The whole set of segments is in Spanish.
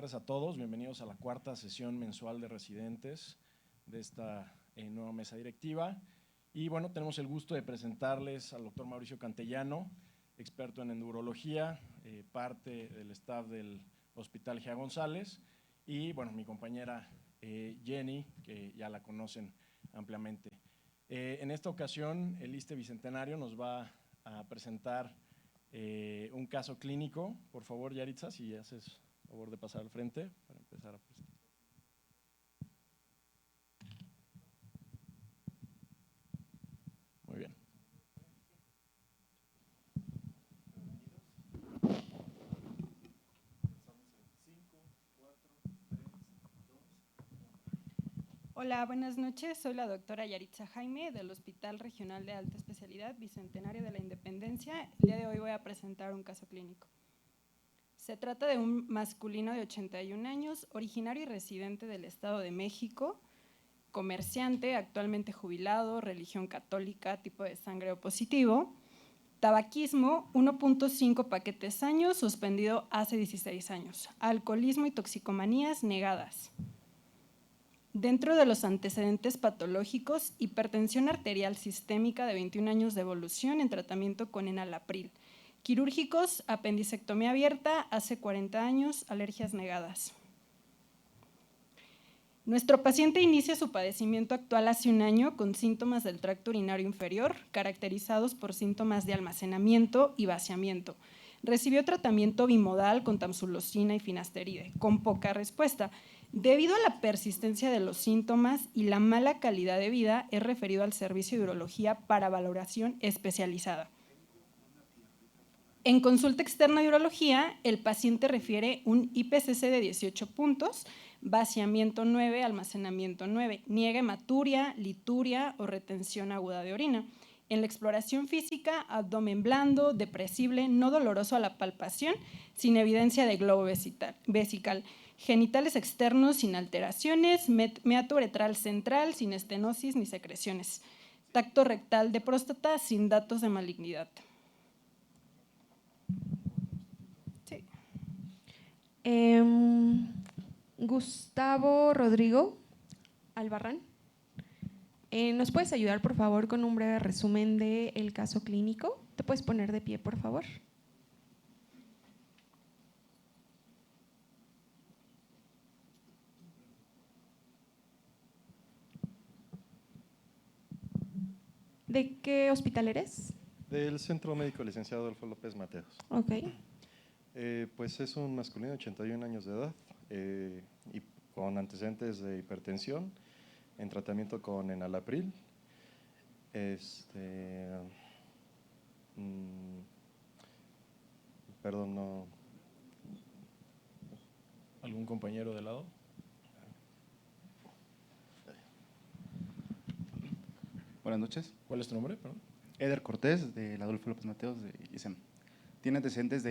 tardes a todos. Bienvenidos a la cuarta sesión mensual de residentes de esta nueva mesa directiva. Y bueno, tenemos el gusto de presentarles al doctor Mauricio Cantellano, experto en neurología, parte del staff del Hospital G.A. González, y bueno, mi compañera Jenny, que ya la conocen ampliamente. En esta ocasión, el ISSSTE Bicentenario nos va a presentar un caso clínico. Por favor, Yaritza, si haces favor de pasar al frente para empezar a presentar. Muy bien. Hola, buenas noches. Soy la doctora Yaritza Jaime del Hospital Regional de Alta Especialidad Bicentenario de la Independencia. El día de hoy voy a presentar un caso clínico. Se trata de un masculino de 81 años, originario y residente del Estado de México, comerciante, actualmente jubilado, religión católica, tipo de sangre O positivo, tabaquismo, 1.5 paquetes años, suspendido hace 16 años, alcoholismo y toxicomanías negadas. Dentro de los antecedentes patológicos, hipertensión arterial sistémica de 21 años de evolución en tratamiento con enalapril. Quirúrgicos, apendicectomía abierta hace 40 años, alergias negadas. Nuestro paciente inicia su padecimiento actual hace un año con síntomas del tracto urinario inferior, caracterizados por síntomas de almacenamiento y vaciamiento. Recibió tratamiento bimodal con tamsulosina y finasteride, con poca respuesta. Debido a la persistencia de los síntomas y la mala calidad de vida, es referido al servicio de urología para valoración especializada. En consulta externa de urología, el paciente refiere un IPCC de 18 puntos, vaciamiento 9, almacenamiento 9, niega hematuria, lituria o retención aguda de orina. En la exploración física, abdomen blando, depresible, no doloroso a la palpación, sin evidencia de globo vesical. Genitales externos sin alteraciones, meato uretral central sin estenosis ni secreciones. Tacto rectal de próstata sin datos de malignidad. Sí. Gustavo Rodrigo Albarrán. ¿Nos puedes ayudar, por favor, con un breve resumen del caso clínico? ¿Te puedes poner de pie, por favor? ¿De qué hospital eres? Del Centro Médico Licenciado Adolfo López Mateos. Ok. Pues es un masculino de 81 años de edad y con antecedentes de hipertensión, en tratamiento con enalapril. Perdón, no. ¿Algún compañero de lado? Buenas noches. ¿Cuál es tu nombre? Perdón. Eder Cortés, del Adolfo López Mateos de ISEM. Tiene antecedentes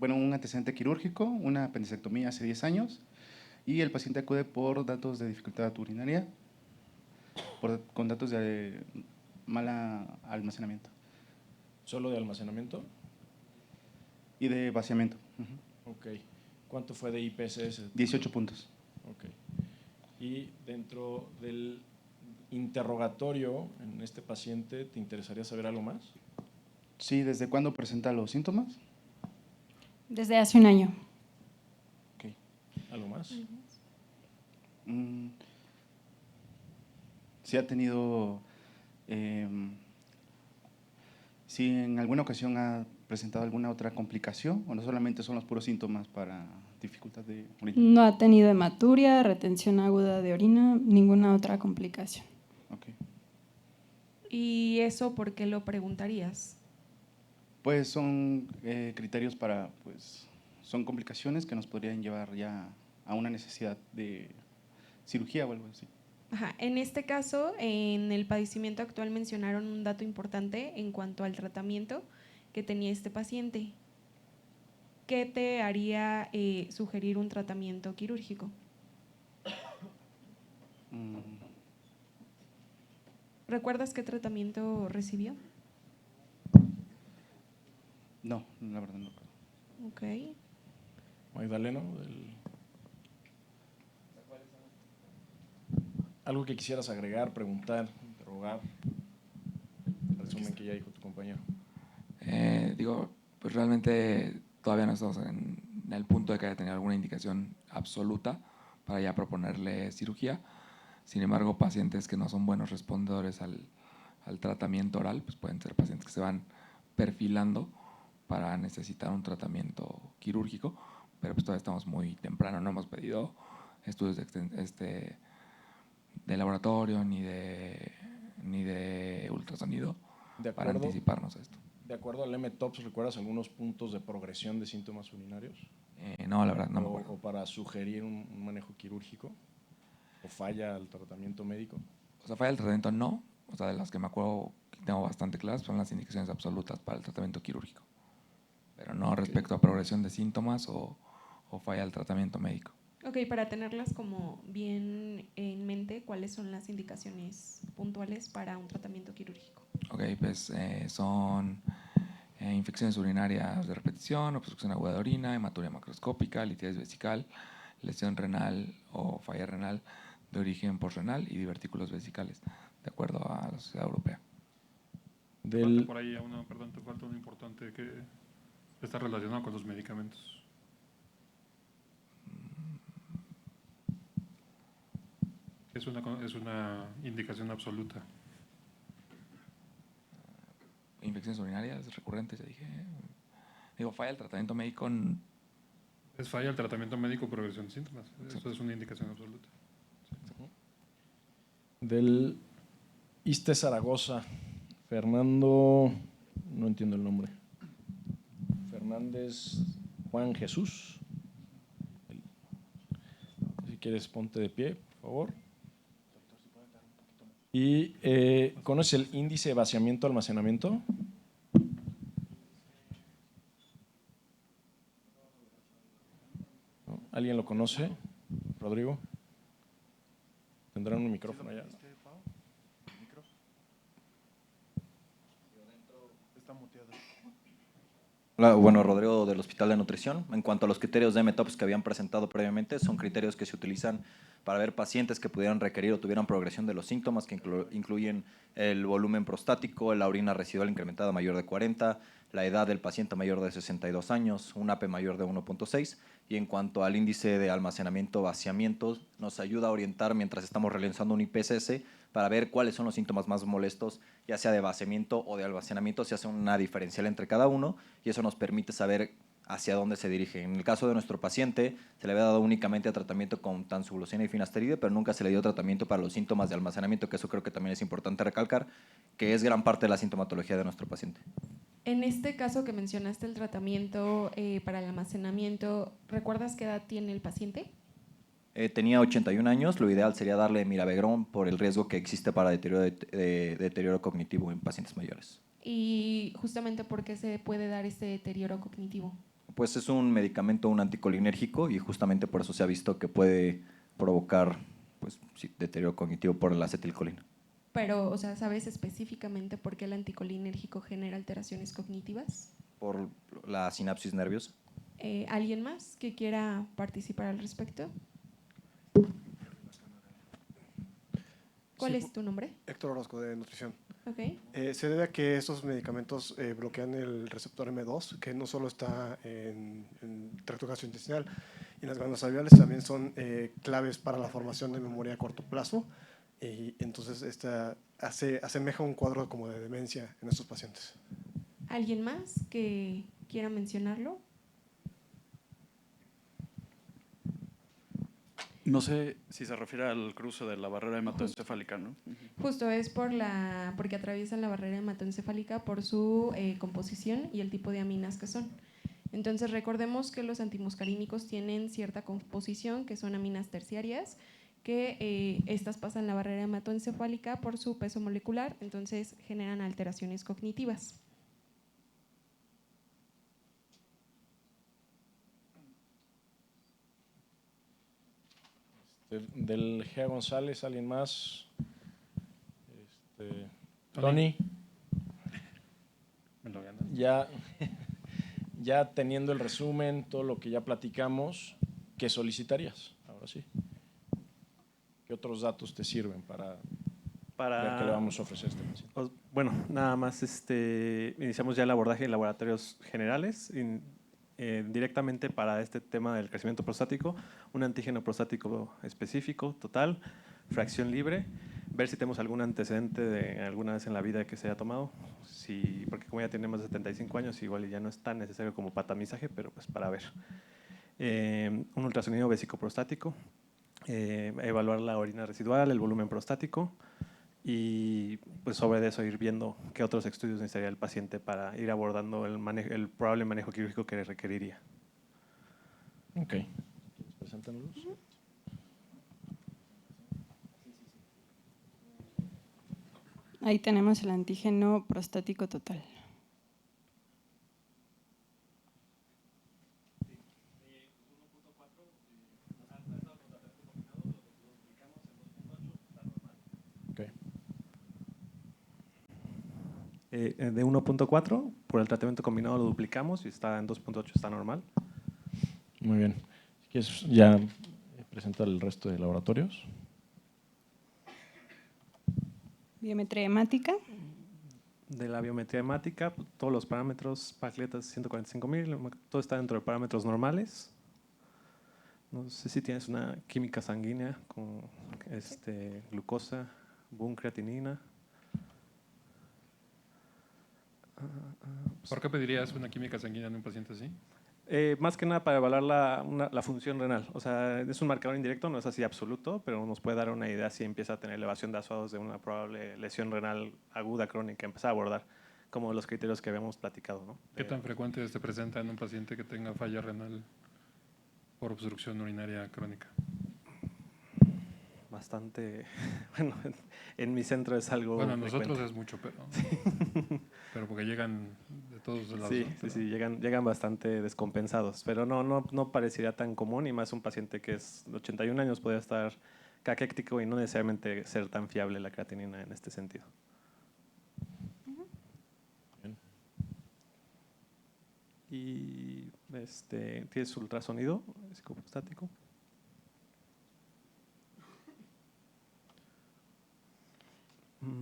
un antecedente quirúrgico, una apendicectomía hace 10 años, y el paciente acude por datos de dificultad urinaria, con datos de mal almacenamiento. ¿Solo de almacenamiento? Y de vaciamiento. Ok. ¿Cuánto fue de IPCS? 18 puntos. Ok. Y dentro del interrogatorio en este paciente, ¿te interesaría saber algo más? Sí, ¿desde cuándo presenta los síntomas? Desde hace un año. Okay. ¿Algo más? Sí ha tenido, si en alguna ocasión ha presentado alguna otra complicación o no solamente son los puros síntomas para dificultad de orina. No ha tenido hematuria, retención aguda de orina, ninguna otra complicación. Okay. ¿Y eso por qué lo preguntarías? Pues son criterios para, son complicaciones que nos podrían llevar ya a una necesidad de cirugía o algo así. Ajá. En este caso, en el padecimiento actual mencionaron un dato importante en cuanto al tratamiento que tenía este paciente. ¿Qué te haría sugerir un tratamiento quirúrgico? ¿Recuerdas qué tratamiento recibió? No, la verdad no. Ok. Magdaleno, ¿Algo que quisieras agregar, preguntar, interrogar? El resumen que ya dijo tu compañero. Pues realmente todavía no estamos en el punto de que haya tenido alguna indicación absoluta para ya proponerle cirugía. Sin embargo, pacientes que no son buenos respondedores al tratamiento oral, pues pueden ser pacientes que se van perfilando para necesitar un tratamiento quirúrgico, pero pues todavía estamos muy temprano, no hemos pedido estudios de laboratorio ni de ultrasonido para anticiparnos a esto. De acuerdo al M-TOPS, ¿recuerdas algunos puntos de progresión de síntomas urinarios? No, la verdad, no me acuerdo. ¿O para sugerir un manejo quirúrgico? ¿O falla al tratamiento médico? O sea, falla el tratamiento no. O sea, de las que me acuerdo que tengo bastante claras son las indicaciones absolutas para el tratamiento quirúrgico. Pero no respecto a progresión de síntomas o falla el tratamiento médico. Ok, para tenerlas como bien en mente, ¿cuáles son las indicaciones puntuales para un tratamiento quirúrgico? Ok, pues son infecciones urinarias de repetición, obstrucción aguda de orina, hematuria macroscópica, litiasis vesical, lesión renal o falla renal de origen postrenal y divertículos vesicales, de acuerdo a la Sociedad Europea. Falta por ahí te falta uno importante que está relacionado con los medicamentos. Es una indicación absoluta. Infecciones urinarias recurrentes, ya dije. Falla el tratamiento médico. Es falla el tratamiento médico, progresión de síntomas. Eso es una indicación absoluta. Del ISSSTE Zaragoza, Fernando, no entiendo el nombre. Fernández Juan Jesús. Si quieres, ponte de pie, por favor. ¿Y conoces el índice de vaciamiento-almacenamiento? ¿No? ¿Alguien lo conoce? Rodrigo. ¿Tendrán un micrófono allá? Hola, bueno, Rodrigo del Hospital de Nutrición. En cuanto a los criterios de M-TOPS que habían presentado previamente, son criterios que se utilizan para ver pacientes que pudieran requerir o tuvieran progresión de los síntomas, que incluyen el volumen prostático, la orina residual incrementada mayor de 40, la edad del paciente mayor de 62 años, un AP mayor de 1.6. Y en cuanto al índice de almacenamiento-vaciamiento, nos ayuda a orientar mientras estamos realizando un IPSS para ver cuáles son los síntomas más molestos, ya sea de vaciamiento o de almacenamiento, se hace una diferencial entre cada uno y eso nos permite saber hacia dónde se dirige. En el caso de nuestro paciente, se le había dado únicamente tratamiento con tansulosina y finasteride, pero nunca se le dio tratamiento para los síntomas de almacenamiento, que eso creo que también es importante recalcar, que es gran parte de la sintomatología de nuestro paciente. En este caso que mencionaste el tratamiento para el almacenamiento, ¿recuerdas qué edad tiene el paciente? Tenía 81 años, lo ideal sería darle mirabegrón por el riesgo que existe para deterioro cognitivo en pacientes mayores. Y justamente ¿por qué se puede dar este deterioro cognitivo? Pues es un medicamento, un anticolinérgico, y justamente por eso se ha visto que puede provocar pues, sí, deterioro cognitivo por la acetilcolina. Pero, o sea, ¿sabes específicamente por qué el anticolinérgico genera alteraciones cognitivas? Por la sinapsis nerviosa. ¿Alguien más que quiera participar al respecto? ¿Cuál es tu nombre? Héctor Orozco, de Nutrición. Okay. Se debe a que estos medicamentos bloquean el receptor M2, que no solo está en tracto gastrointestinal, y las glándulas alveolares también son claves para la formación de memoria a corto plazo, y entonces asemeja un cuadro como de demencia en estos pacientes. ¿Alguien más que quiera mencionarlo? No sé si se refiere al cruce de la barrera hematoencefálica, ¿no? Justo es porque atraviesan la barrera hematoencefálica por su composición y el tipo de aminas que son. Entonces recordemos que los antimuscarínicos tienen cierta composición que son aminas terciarias, que estas pasan la barrera hematoencefálica por su peso molecular, entonces generan alteraciones cognitivas. Del Gea González, ¿alguien más? Tony. Me lo ganas. Ya teniendo el resumen, todo lo que ya platicamos, ¿qué solicitarías? Ahora sí. ¿Qué otros datos te sirven para ver qué le vamos a ofrecer a este paciente? Bueno, nada más iniciamos ya el abordaje en laboratorios generales, directamente para este tema del crecimiento prostático, un antígeno prostático específico, total, fracción libre, ver si tenemos algún antecedente de alguna vez en la vida que se haya tomado, porque como ya tiene más de 75 años, igual ya no es tan necesario como patamizaje, pero pues para ver. Un ultrasonido vesicoprostático, evaluar la orina residual, el volumen prostático, y pues sobre eso ir viendo qué otros estudios necesitaría el paciente para ir abordando el probable manejo quirúrgico que requeriría. Ok. Preséntanos. Ahí tenemos el antígeno prostático total. De 1.4, por el tratamiento combinado lo duplicamos y está en 2.8, está normal. Muy bien. ¿Quieres ya presentar el resto de laboratorios? Biometría hemática. De la biometría hemática, todos los parámetros, plaquetas 145,000, todo está dentro de parámetros normales. No sé si tienes una química sanguínea con glucosa, boom, creatinina. ¿Por qué pedirías una química sanguínea en un paciente así? Más que nada para evaluar la función renal. O sea, es un marcador indirecto, no es así absoluto, pero nos puede dar una idea si empieza a tener elevación de ácidos de una probable lesión renal aguda crónica, empezar a abordar como los criterios que habíamos platicado, ¿no? ¿Qué tan frecuente se presenta en un paciente que tenga falla renal por obstrucción urinaria crónica? Bastante, bueno, en mi centro es algo bueno, nosotros frecuente. es mucho, pero porque llegan de todos lados. Sí, ¿no? sí, llegan bastante descompensados, pero no parecería tan común, y más un paciente que es de 81 años podría estar caquéctico y no necesariamente ser tan fiable la creatinina en este sentido. Bien. Y tienes ultrasonido psicoprostático.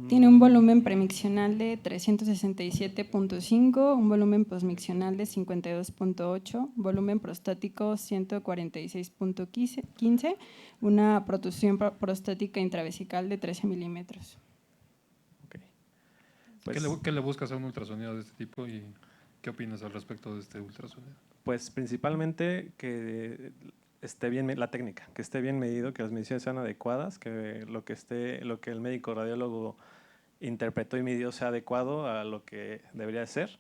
Tiene un volumen premiccional de 367.5, un volumen posmiccional de 52.8, volumen prostático 146.15, una protusión prostática intravesical de 13 milímetros. Okay. Pues, ¿Qué le buscas a un ultrasonido de este tipo y qué opinas al respecto de este ultrasonido? Pues principalmente que esté bien la técnica, que esté bien medido, que las mediciones sean adecuadas, que lo que el médico radiólogo interpretó y midió sea adecuado a lo que debería de ser,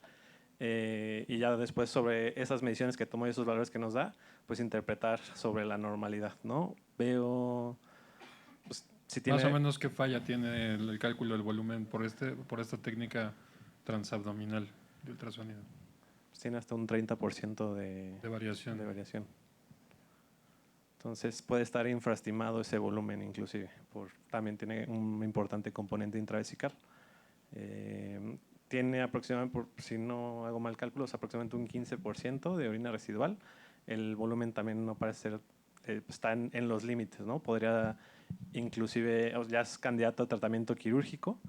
y ya después sobre esas mediciones que tomó y esos valores que nos da, pues interpretar sobre la normalidad, ¿no? Veo, pues, si tiene… Más o menos, ¿qué falla tiene el cálculo del volumen por esta técnica transabdominal de ultrasonido? Pues tiene hasta un 30% de variación. Entonces puede estar infraestimado ese volumen inclusive, también tiene un importante componente intravesical. Tiene aproximadamente, si no hago mal cálculos, aproximadamente un 15% de orina residual. El volumen también no parece ser, está en los límites, ¿no? Podría inclusive, ya es candidato a tratamiento quirúrgico,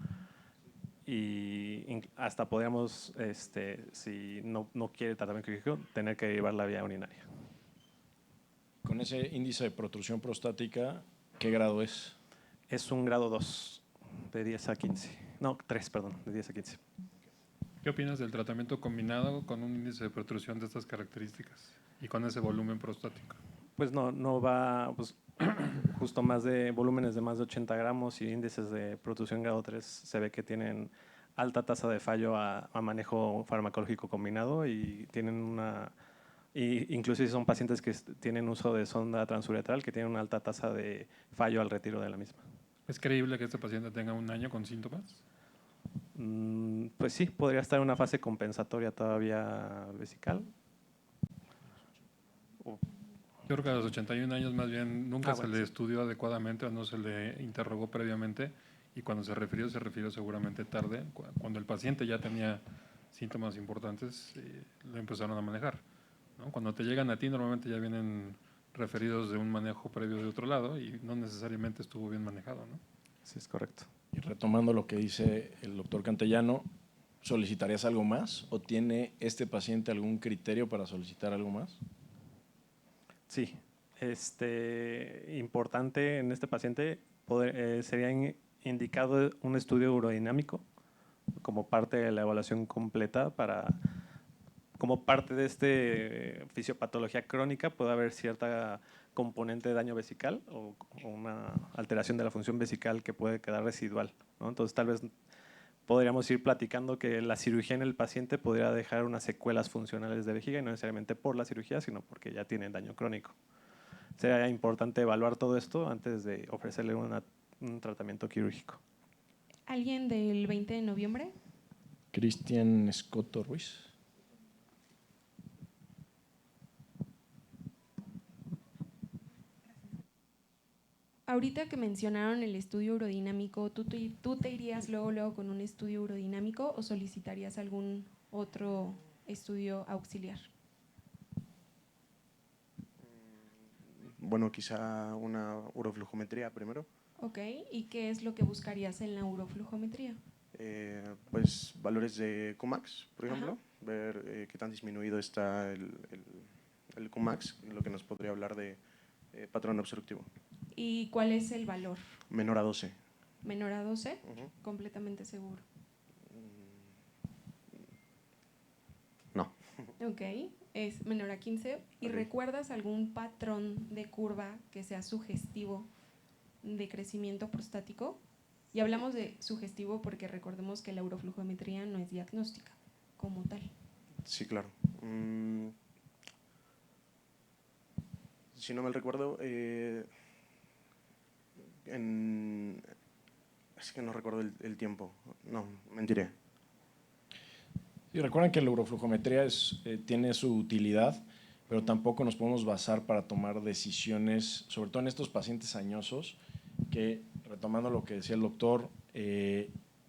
y hasta podríamos, si no quiere tratamiento quirúrgico, tener que llevar la vía urinaria. Con ese índice de protrusión prostática, ¿qué grado es? Es un grado 2, de 10 a 15. No, 3, perdón, de 10 a 15. ¿Qué opinas del tratamiento combinado con un índice de protrusión de estas características y con ese volumen prostático? Pues no va, pues justo más de volúmenes de más de 80 gramos y índices de protrusión grado 3 se ve que tienen alta tasa de fallo a manejo farmacológico combinado, y tienen inclusive son pacientes que tienen uso de sonda transuretral que tienen una alta tasa de fallo al retiro de la misma. ¿Es creíble que este paciente tenga un año con síntomas? Pues sí, podría estar en una fase compensatoria todavía vesical. Yo creo que a los 81 años más bien nunca se le estudió adecuadamente o no se le interrogó previamente, y cuando se refirió seguramente tarde, cuando el paciente ya tenía síntomas importantes, lo empezaron a manejar, ¿no? Cuando te llegan a ti normalmente ya vienen referidos de un manejo previo de otro lado y no necesariamente estuvo bien manejado, ¿no? Sí, es correcto. Y retomando lo que dice el doctor Cantellano, ¿solicitarías algo más o tiene este paciente algún criterio para solicitar algo más? Sí, importante en este paciente sería indicado un estudio urodinámico como parte de la evaluación completa como parte de fisiopatología crónica puede haber cierta componente de daño vesical o una alteración de la función vesical que puede quedar residual, ¿no? Entonces tal vez podríamos ir platicando que la cirugía en el paciente podría dejar unas secuelas funcionales de vejiga y no necesariamente por la cirugía, sino porque ya tiene daño crónico. Sería importante evaluar todo esto antes de ofrecerle un tratamiento quirúrgico. ¿Alguien del 20 de noviembre? Cristian Escoto Ruiz. Ahorita que mencionaron el estudio urodinámico, ¿tú te irías luego con un estudio urodinámico o solicitarías algún otro estudio auxiliar? Bueno, quizá una uroflujometría primero. Ok, ¿y qué es lo que buscarías en la uroflujometría? Pues valores de Qmax, por ejemplo, ver qué tan disminuido está el Qmax, lo que nos podría hablar de patrón obstructivo. ¿Y cuál es el valor? Menor a 12. ¿Menor a 12? Completamente seguro. No. Ok, es menor a 15. ¿Y recuerdas algún patrón de curva que sea sugestivo de crecimiento prostático? Y hablamos de sugestivo porque recordemos que la uroflujometría no es diagnóstica como tal. Sí, claro. Si no mal recuerdo, es que no recuerdo el tiempo. No, mentiré. Y recuerden que la uroflujometría tiene su utilidad, pero tampoco nos podemos basar para tomar decisiones, sobre todo en estos pacientes añosos, que, retomando lo que decía el doctor,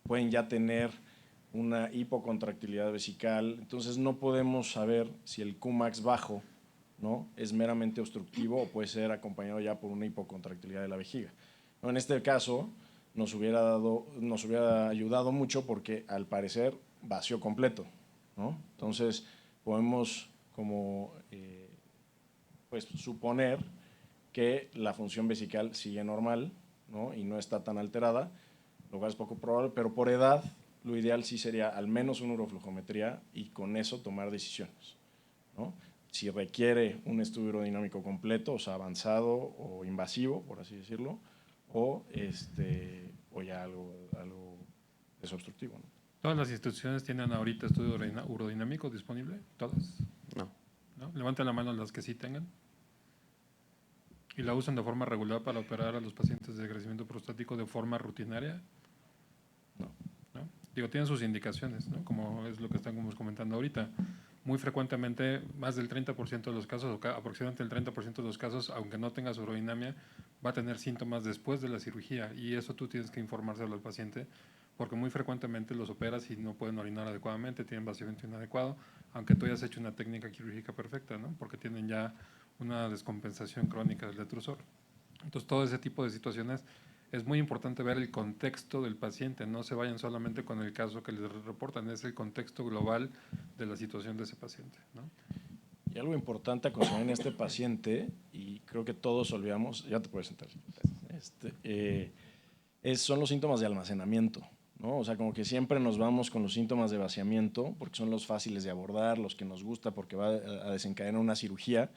pueden ya tener una hipocontractilidad vesical. Entonces no podemos saber si el Qmax bajo, ¿no?, es meramente obstructivo o puede ser acompañado ya por una hipocontractilidad de la vejiga, ¿no? En este caso nos hubiera ayudado mucho porque al parecer vacío completo, ¿no? Entonces podemos pues suponer que la función vesical sigue normal, ¿no?, y no está tan alterada, lo cual es poco probable, pero por edad lo ideal sí sería al menos una uroflujometría y con eso tomar decisiones, ¿no? Si requiere un estudio urodinámico completo, o sea, avanzado o invasivo, por así decirlo, o ya algo desobstructivo, ¿no? ¿Todas las instituciones tienen ahorita estudio urodinámico disponible? ¿Todas? No. ¿No? Levanten la mano las que sí tengan. ¿Y la usan de forma regular para operar a los pacientes de crecimiento prostático de forma rutinaria? No. ¿No? Digo, tienen sus indicaciones, ¿no?, como es lo que estamos comentando ahorita. Muy frecuentemente, más del 30% de los casos, o aproximadamente el 30% de los casos, aunque no tengas urodinamia, va a tener síntomas después de la cirugía, y eso tú tienes que informárselo al paciente, porque muy frecuentemente los operas y no pueden orinar adecuadamente, tienen vaciamiento inadecuado, aunque tú hayas hecho una técnica quirúrgica perfecta, ¿no?, porque tienen ya una descompensación crónica del detrusor. Entonces, todo ese tipo de situaciones es muy importante ver el contexto del paciente, no se vayan solamente con el caso que les reportan, es el contexto global de la situación de ese paciente, ¿no? Y algo importante a considerar en este paciente, y creo que todos olvidamos, ya te puedes sentar, son los síntomas de almacenamiento, ¿no? O sea, como que siempre nos vamos con los síntomas de vaciamiento, porque son los fáciles de abordar, los que nos gusta porque va a desencadenar una cirugía,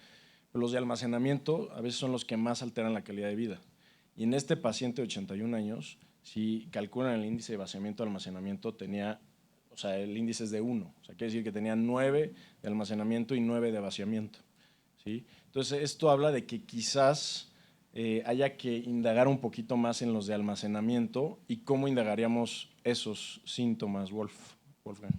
pero los de almacenamiento a veces son los que más alteran la calidad de vida. Y en este paciente de 81 años, si calculan el índice de vaciamiento de almacenamiento, el índice es de 1, o sea, quiere decir que tenía 9 de almacenamiento y 9 de vaciamiento, ¿sí? Entonces, esto habla de que quizás haya que indagar un poquito más en los de almacenamiento y cómo indagaríamos esos síntomas, Wolfgang.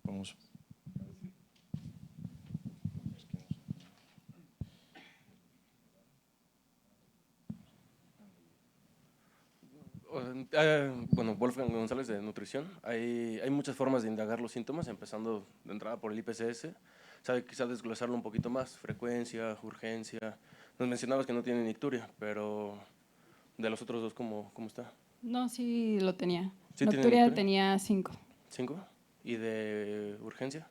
Vamos. Bueno, Wolfgang González de Nutrición. Hay muchas formas de indagar los síntomas, empezando de entrada por el IPCS. Sabe quizás desglosarlo un poquito más, frecuencia, urgencia. Nos mencionabas que no tiene nicturia, pero de los otros dos, ¿cómo está? No, sí lo tenía. ¿Sí tiene Nocturia nicturia? tenía 5. ¿5? ¿Y de urgencia?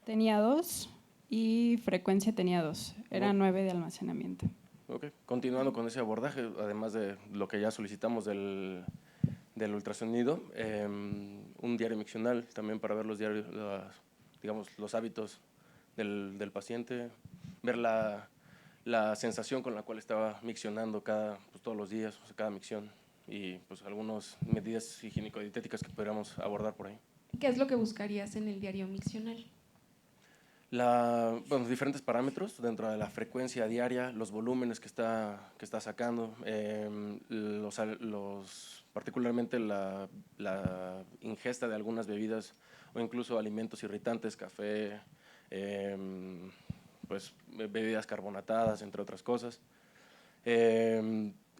Tenía 2 y frecuencia tenía 2. Era 9 de almacenamiento. Ok, continuando con ese abordaje, además de lo que ya solicitamos del ultrasonido, un diario miccional también para ver los diarios, digamos, los hábitos del paciente, ver la sensación con la cual estaba miccionando todos los días, o sea, cada micción, y pues algunas medidas higiénico-dietéticas que podríamos abordar por ahí. ¿Qué es lo que buscarías en el diario miccional? Bueno, diferentes parámetros dentro de la frecuencia diaria, los volúmenes que está sacando, particularmente la ingesta de algunas bebidas o incluso alimentos irritantes, café, pues bebidas carbonatadas, entre otras cosas.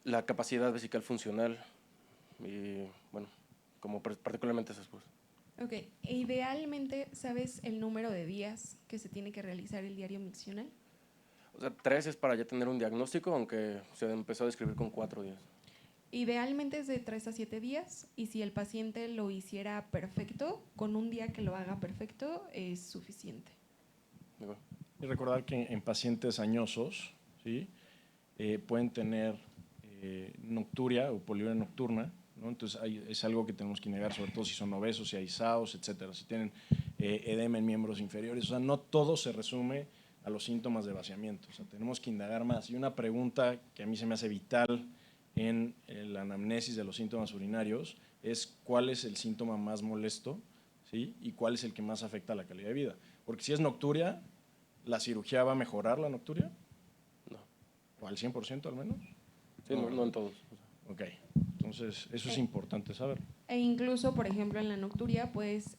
La capacidad vesical funcional y bueno, como particularmente esas cosas. Ok, idealmente, ¿sabes el número de días que se tiene que realizar el diario miccional? O sea, 3 es para ya tener un diagnóstico, aunque se empezó a describir con 4 días. Idealmente es de 3 a 7 días y si el paciente lo hiciera perfecto, con un día que lo haga perfecto es suficiente. Y recordar que en pacientes añosos, ¿sí? Pueden tener nocturia o poliuria nocturna, ¿no? Entonces es algo que tenemos que negar, sobre todo si son obesos, si hay SAOS, etcétera, si tienen edema en miembros inferiores. O sea, no todo se resume a los síntomas de vaciamiento. O sea, tenemos que indagar más. Y una pregunta que a mí se me hace vital en la anamnesis de los síntomas urinarios es cuál es el síntoma más molesto, ¿sí? Y cuál es el que más afecta a la calidad de vida. Porque si es nocturia, ¿la cirugía va a mejorar la nocturia? No. ¿O al 100% al menos? Sí, no en todos. Ok, entonces eso es importante saber. E incluso, por ejemplo, en la nocturia puedes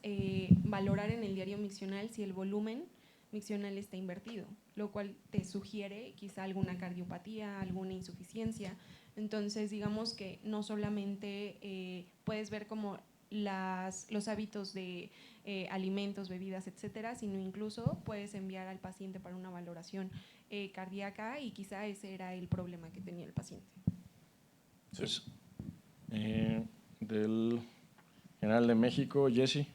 valorar en el diario miccional si el volumen miccional está invertido, lo cual te sugiere quizá alguna cardiopatía, alguna insuficiencia. Entonces, digamos que no solamente puedes ver como los hábitos de alimentos, bebidas, etcétera, sino incluso puedes enviar al paciente para una valoración cardíaca y quizá ese era el problema que tenía el paciente. Pues, del General de México, Jesse.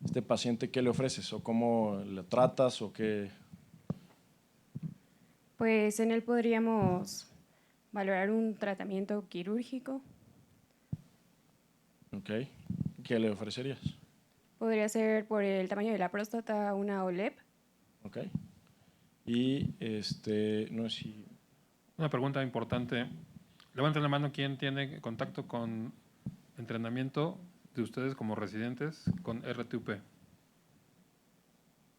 ¿Este paciente qué le ofreces o cómo le tratas o qué? Pues en él podríamos valorar un tratamiento quirúrgico. Ok, ¿qué le ofrecerías? Podría ser por el tamaño de la próstata una OLEP. Ok, y no sé si… Una pregunta importante. Levanten la mano quién tiene contacto con entrenamiento de ustedes como residentes con RTUP.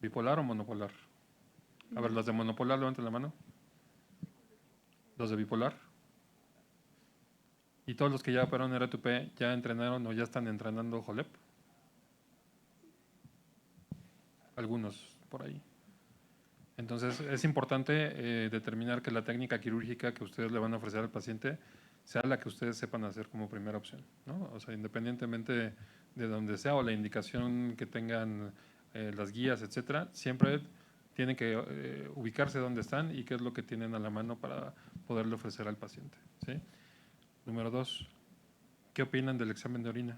¿Bipolar o monopolar? A ver, los de monopolar, levanten la mano. ¿Los de bipolar? ¿Y todos los que ya operaron RTUP ya entrenaron o ya están entrenando JOLEP? Algunos por ahí. Entonces, es importante determinar que la técnica quirúrgica que ustedes le van a ofrecer al paciente sea la que ustedes sepan hacer como primera opción, ¿no? O sea, independientemente de donde sea o la indicación que tengan las guías, etcétera, siempre tienen que ubicarse dónde están y qué es lo que tienen a la mano para poderle ofrecer al paciente, ¿sí? Número 2, ¿qué opinan del examen de orina?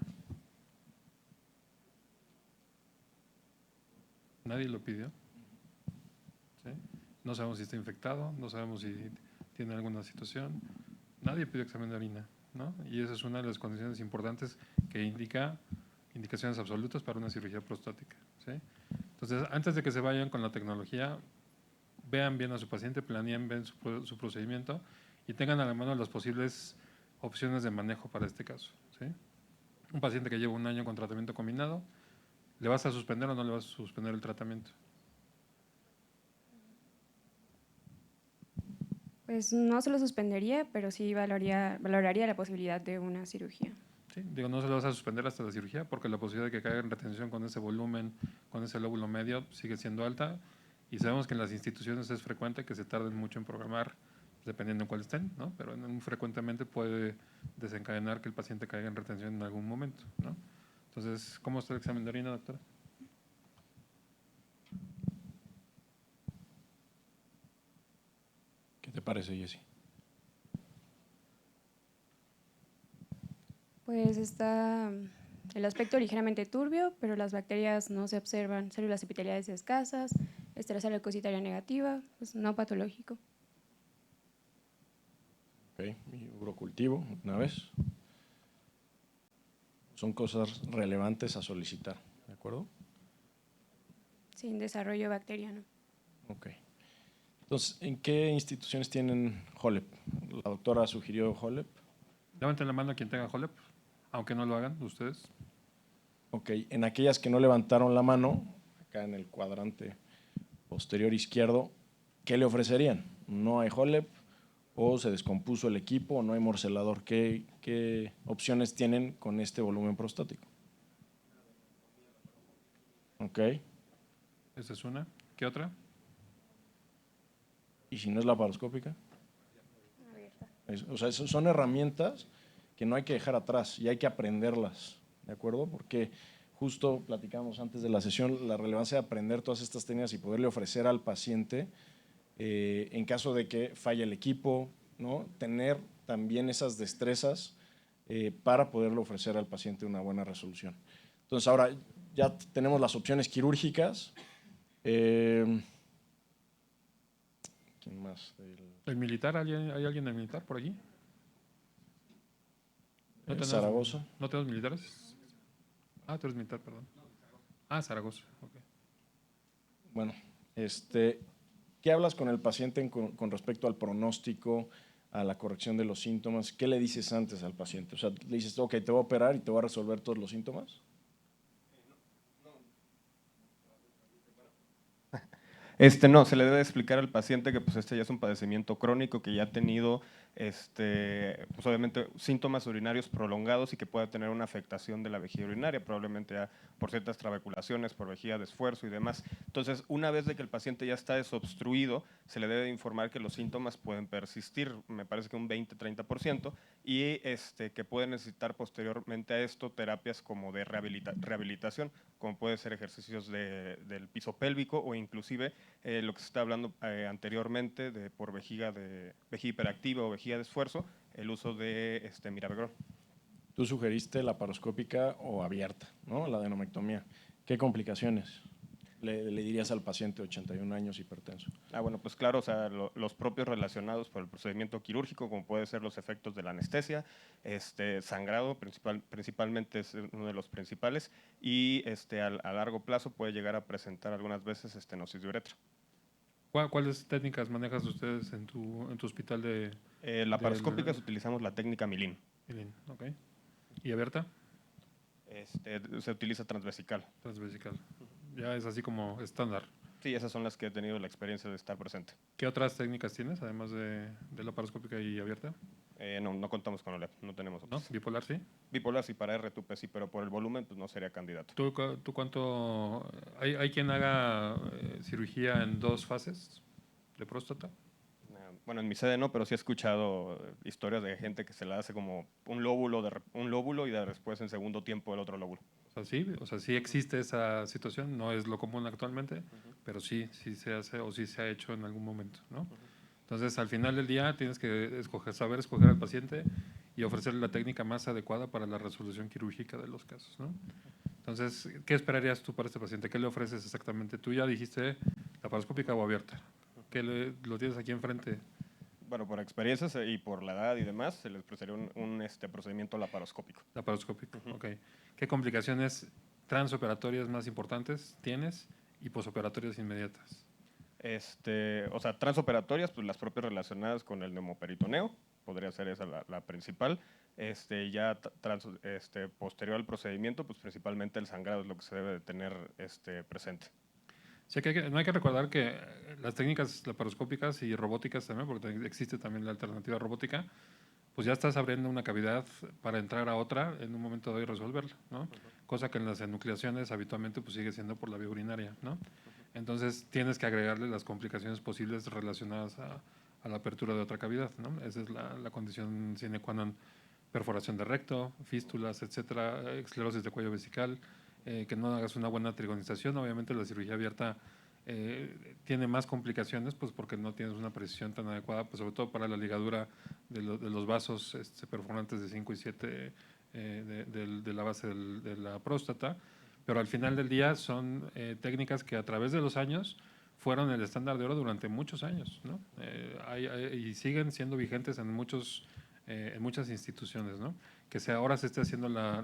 ¿Nadie lo pidió? ¿Sí? No sabemos si está infectado, no sabemos si tiene alguna situación. Nadie pidió examen de orina, ¿no? Y esa es una de las condiciones importantes que indica indicaciones absolutas para una cirugía prostática, ¿sí? Entonces, antes de que se vayan con la tecnología, vean bien a su paciente, planeen bien su procedimiento y tengan a la mano las posibles opciones de manejo para este caso, ¿sí? Un paciente que lleva 1 año con tratamiento combinado, ¿le vas a suspender o no le vas a suspender el tratamiento? Pues no se lo suspendería, pero sí valoraría la posibilidad de una cirugía. Sí, digo, no se lo vas a suspender hasta la cirugía porque la posibilidad de que caiga en retención con ese volumen, con ese lóbulo medio, sigue siendo alta y sabemos que en las instituciones es frecuente que se tarden mucho en programar dependiendo en cuál estén, ¿no? Pero frecuentemente puede desencadenar que el paciente caiga en retención en algún momento, ¿no? Entonces, ¿cómo está el examen de orina, doctora? ¿Qué te parece, Jessy? Pues está el aspecto ligeramente turbio, pero las bacterias no se observan, células epiteliales escasas, esterasa leucocitaria negativa, pues no patológico. Ok, y urocultivo, una vez. Son cosas relevantes a solicitar, ¿de acuerdo? Sin desarrollo bacteriano. Ok. Entonces, ¿en qué instituciones tienen HOLEP? La doctora sugirió HOLEP. Levanten la mano a quien tenga HOLEP, aunque no lo hagan ustedes. Ok, en aquellas que no levantaron la mano, acá en el cuadrante posterior izquierdo, ¿qué le ofrecerían? ¿No hay HOLEP o se descompuso el equipo o no hay morcelador? ¿Qué opciones tienen con este volumen prostático? Ok. Esa es una. ¿Qué otra? ¿Y si no es laparoscópica? O sea, son herramientas que no hay que dejar atrás y hay que aprenderlas, ¿de acuerdo? Porque justo platicamos antes de la sesión la relevancia de aprender todas estas técnicas y poderle ofrecer al paciente en caso de que falle el equipo, ¿no? Tener también esas destrezas para poderle ofrecer al paciente una buena resolución. Entonces ahora ya tenemos las opciones quirúrgicas. ¿Quién más? ¿El militar? ¿Hay alguien del militar por allí? Zaragoza. ¿No tenemos militares? Ah, tú eres militar, perdón. Ah, Zaragoza, ok. Bueno, ¿qué hablas con el paciente con respecto al pronóstico, a la corrección de los síntomas? ¿Qué le dices antes al paciente? O sea, le dices, ok, te voy a operar y te voy a resolver todos los síntomas. No, se le debe explicar al paciente que pues ya es un padecimiento crónico, que ya ha tenido pues obviamente síntomas urinarios prolongados y que pueda tener una afectación de la vejiga urinaria, probablemente ya por ciertas trabeculaciones, por vejiga de esfuerzo y demás. Entonces, una vez de que el paciente ya está desobstruido, se le debe informar que los síntomas pueden persistir, me parece que un 20-30%, y que puede necesitar posteriormente a esto terapias como de rehabilitación, como puede ser ejercicios del piso pélvico o inclusive lo que se está hablando anteriormente por vejiga hiperactiva o vejiga de esfuerzo, el uso de mirabegrón. Tú sugeriste laparoscópica o abierta, ¿no? La adenomectomía. ¿Qué complicaciones le dirías al paciente de 81 años hipertenso? Bueno, pues claro, o sea, los propios relacionados por el procedimiento quirúrgico, como puede ser los efectos de la anestesia, sangrado principalmente es uno de los principales, y a largo plazo puede llegar a presentar algunas veces estenosis de uretra. ¿Cuáles técnicas manejas ustedes en tu hospital de...? Laparoscópicas utilizamos la técnica Milin. Milin, ok. ¿Y abierta? Se utiliza transvesical. Transvesical. Ya es así como estándar. Sí, esas son las que he tenido la experiencia de estar presente. ¿Qué otras técnicas tienes, además de laparoscópica y abierta? No contamos con OLEP, no tenemos otras. ¿No? ¿Bipolar sí? Bipolar sí, para R-Tupe sí, pero por el volumen pues no sería candidato. ¿Tú cuánto...? ¿Hay quien haga cirugía en 2 fases de próstata? Bueno, en mi sede no, pero sí he escuchado historias de gente que se la hace como un lóbulo y después en segundo tiempo el otro lóbulo. O sea, sí existe esa situación, no es lo común actualmente, pero sí se hace o sí se ha hecho en algún momento, ¿no? Entonces, al final del día tienes que saber escoger al paciente y ofrecerle la técnica más adecuada para la resolución quirúrgica de los casos, ¿no? Entonces, ¿qué esperarías tú para este paciente? ¿Qué le ofreces exactamente? Tú ya dijiste laparoscópica o abierta. ¿Qué lo tienes aquí enfrente? Bueno, por experiencias y por la edad y demás, se les ofrecería un procedimiento laparoscópico. Laparoscópico, ok. ¿Qué complicaciones transoperatorias más importantes tienes y posoperatorias inmediatas? O sea, transoperatorias, pues las propias relacionadas con el neumoperitoneo, podría ser esa la principal. Ya posterior al procedimiento, pues principalmente el sangrado es lo que se debe de tener presente. Sí, no hay que recordar que las técnicas laparoscópicas y robóticas también, porque existe también la alternativa robótica, pues ya estás abriendo una cavidad para entrar a otra en un momento de hoy resolverla, ¿no? Cosa que en las enucleaciones habitualmente pues sigue siendo por la vía urinaria, ¿no? Entonces tienes que agregarle las complicaciones posibles relacionadas a la apertura de otra cavidad, ¿no? Esa es la condición sine qua non. Perforación de recto, fístulas, etcétera, esclerosis de cuello vesical, que no hagas una buena trigonización. Obviamente la cirugía abierta tiene más complicaciones, pues porque no tienes una precisión tan adecuada, pues sobre todo para la ligadura de los vasos perforantes de 5 y 7 de la base de la próstata, pero al final del día son técnicas que a través de los años fueron el estándar de oro durante muchos años, ¿no? Y siguen siendo vigentes en muchas instituciones, ¿no? Que ahora se esté haciendo la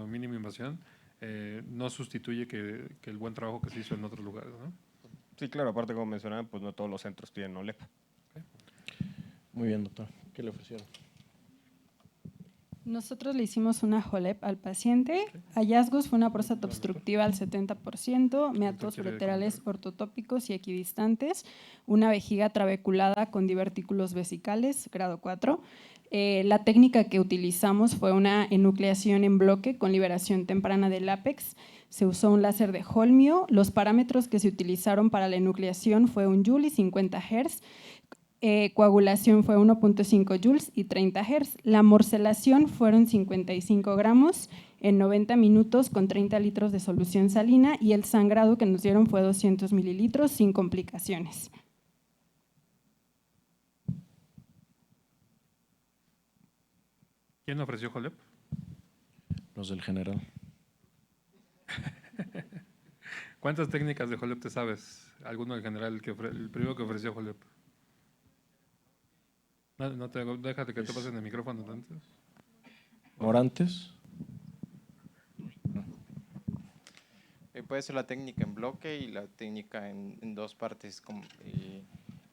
mínima invasión no sustituye que el buen trabajo que se hizo en otros lugares, ¿no? Sí, claro, aparte como mencionaban, pues no todos los centros tienen OLEP. Okay. Muy bien, doctor. ¿Qué le ofrecieron? Nosotros le hicimos una HOLEP al paciente. Hallazgos fue una próstata obstructiva al 70%, meatos ureterales ortotópicos y equidistantes, una vejiga trabeculada con divertículos vesicales, grado 4. La técnica que utilizamos fue una enucleación en bloque con liberación temprana del ápex. Se usó un láser de Holmio. Los parámetros que se utilizaron para la enucleación fue un Joule y 50 Hz. Coagulación fue 1.5 joules y 30 Hz. La morcelación fueron 55 gramos en 90 minutos con 30 litros de solución salina y el sangrado que nos dieron fue 200 mililitros sin complicaciones. ¿Quién ofreció HOLEP? Los del general. ¿Cuántas técnicas de HOLEP te sabes? ¿Alguno del general, el primero que ofreció HOLEP? Déjate que te pasen el micrófono antes. ¿Morantes? Puede ser la técnica en bloque y la técnica en dos partes,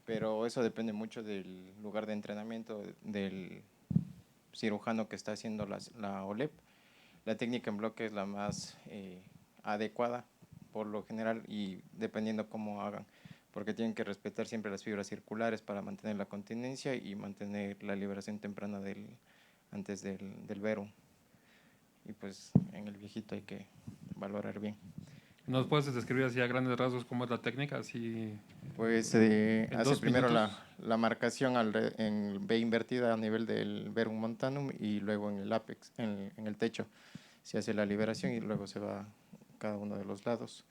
pero eso depende mucho del lugar de entrenamiento del cirujano que está haciendo la OLEP. La técnica en bloque es la más adecuada por lo general y dependiendo cómo hagan, porque tienen que respetar siempre las fibras circulares para mantener la continencia y mantener la liberación temprana antes del verum. Y pues en el viejito hay que valorar bien. ¿Nos puedes describir así a grandes rasgos cómo es la técnica? Así, pues hace primero la marcación en V invertida a nivel del verum montanum y luego en el ápex, en el techo. Se hace la liberación y luego se va cada uno de los lados.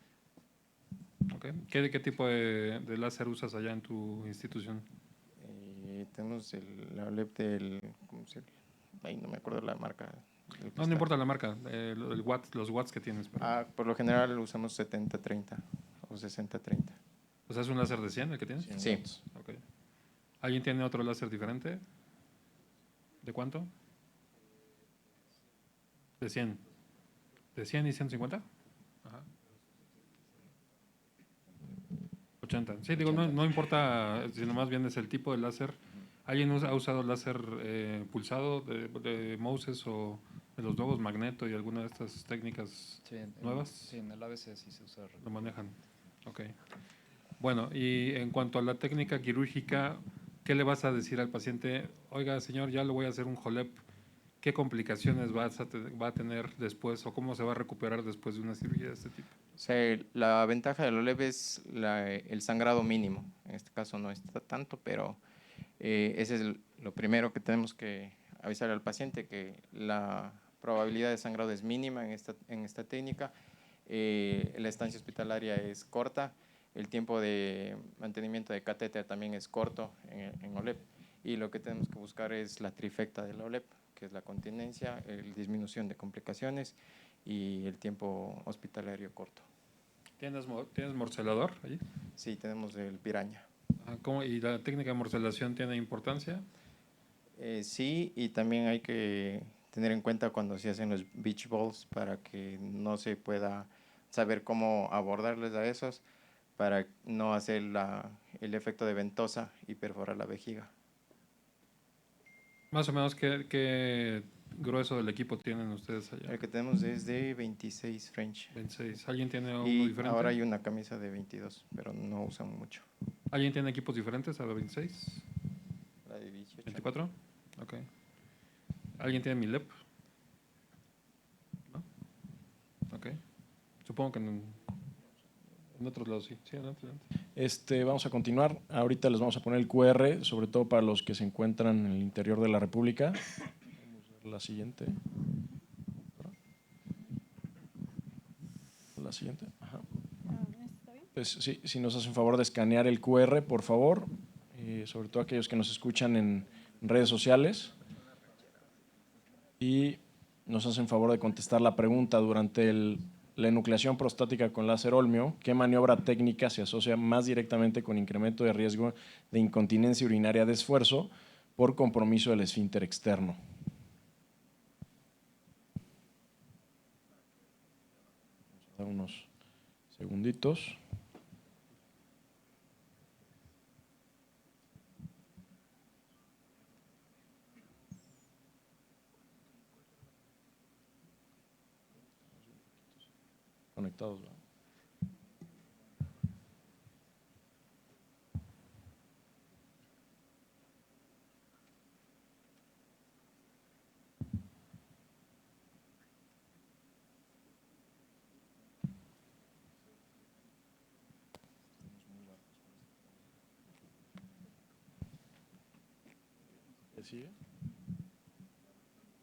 Okay. ¿Qué tipo de láser usas allá en tu institución? Tenemos la OLEP ahí no me acuerdo la marca. No importa la marca, los watts que tienes. Por lo general usamos 70-30 o 60-30. O sea, ¿es un láser de 100 el que tienes? Sí. Okay. ¿Alguien tiene otro láser diferente? ¿De cuánto? De 100. ¿De 100 y 150? Ajá. 80. Sí, digo, no importa, sino más bien es el tipo de láser. ¿Alguien ha usado láser pulsado de Moses o de los nuevos Magneto y alguna de estas técnicas nuevas? Sí, en el ABC sí se usa. Lo manejan. Ok. Bueno, y en cuanto a la técnica quirúrgica, ¿qué le vas a decir al paciente? Oiga, señor, ya le voy a hacer un HOLEP. ¿Qué complicaciones va a tener después o cómo se va a recuperar después de una cirugía de este tipo? O sea, la ventaja del OLEP es el sangrado mínimo. En este caso no está tanto, pero ese es lo primero que tenemos que avisar al paciente, que la probabilidad de sangrado es mínima en esta técnica. La estancia hospitalaria es corta, el tiempo de mantenimiento de catéter también es corto en OLEP. Y lo que tenemos que buscar es la trifecta de la OLEP, que es la continencia, la disminución de complicaciones y el tiempo hospitalario corto. ¿Tienes morcelador allí? Sí, tenemos el piraña. ¿Y la técnica de morcelación tiene importancia? Sí, y también hay que tener en cuenta cuando se hacen los beach balls para que no se pueda saber cómo abordarles a esos para no hacer el efecto de ventosa y perforar la vejiga. Más o menos, ¿qué grueso del equipo tienen ustedes allá? El que tenemos es de 26 French. 26. ¿Alguien tiene uno y diferente? Ahora hay una camisa de 22, pero no usan mucho. ¿Alguien tiene equipos diferentes a la 26? La de 18. ¿24? Ok. ¿Alguien tiene MILEP? ¿No? Ok. Supongo que en otros lados sí. Sí, adelante. Vamos a continuar. Ahorita les vamos a poner el QR, sobre todo para los que se encuentran en el interior de la República. Vamos a ver la siguiente. La siguiente. Ajá. Pues sí, si nos hacen favor de escanear el QR, por favor, sobre todo aquellos que nos escuchan en redes sociales. Y nos hacen favor de contestar la pregunta durante la enucleación prostática con láser Olmio, ¿qué maniobra técnica se asocia más directamente con incremento de riesgo de incontinencia urinaria de esfuerzo por compromiso del esfínter externo? Vamos a dar unos segunditos. Conectados. ¿Qué sigue?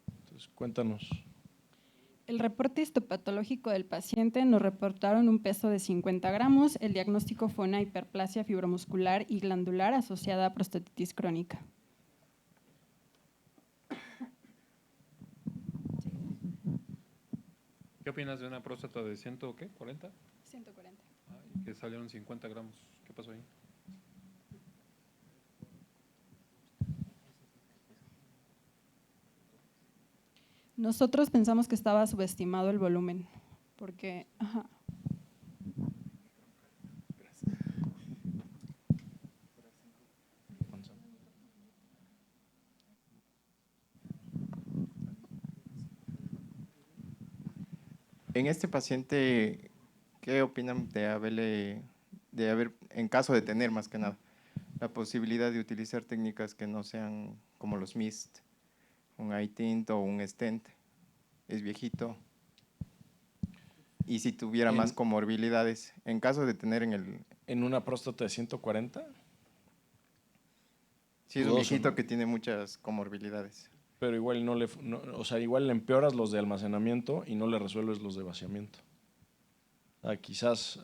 Entonces, cuéntanos. El reporte histopatológico del paciente nos reportaron un peso de 50 gramos. El diagnóstico fue una hiperplasia fibromuscular y glandular asociada a prostatitis crónica. ¿Qué opinas de una próstata de 140? 140. Que salieron 50 gramos. ¿Qué pasó ahí? Nosotros pensamos que estaba subestimado el volumen, porque… Ajá. En este paciente, ¿qué opinan de haber, en caso de tener más que nada, la posibilidad de utilizar técnicas que no sean como los MIST, un iTint o un stent? Es viejito. Y si tuviera más comorbilidades, en caso de tener ¿En una próstata de 140? Sí, es un viejito que tiene muchas comorbilidades. Pero igual igual le empeoras los de almacenamiento y no le resuelves los de vaciamiento. Quizás,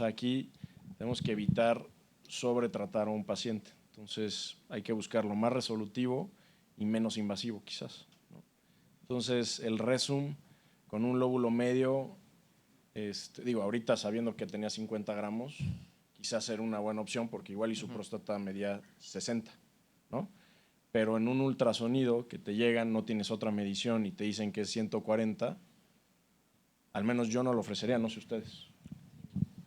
aquí tenemos que evitar sobretratar a un paciente. Entonces hay que buscar lo más resolutivo y menos invasivo quizás, ¿no? Entonces el Rezum con un lóbulo medio, ahorita sabiendo que tenía 50 gramos, quizás era una buena opción porque igual y su próstata medía 60, ¿no? Pero en un ultrasonido que te llegan, no tienes otra medición y te dicen que es 140, al menos yo no lo ofrecería, no sé ustedes.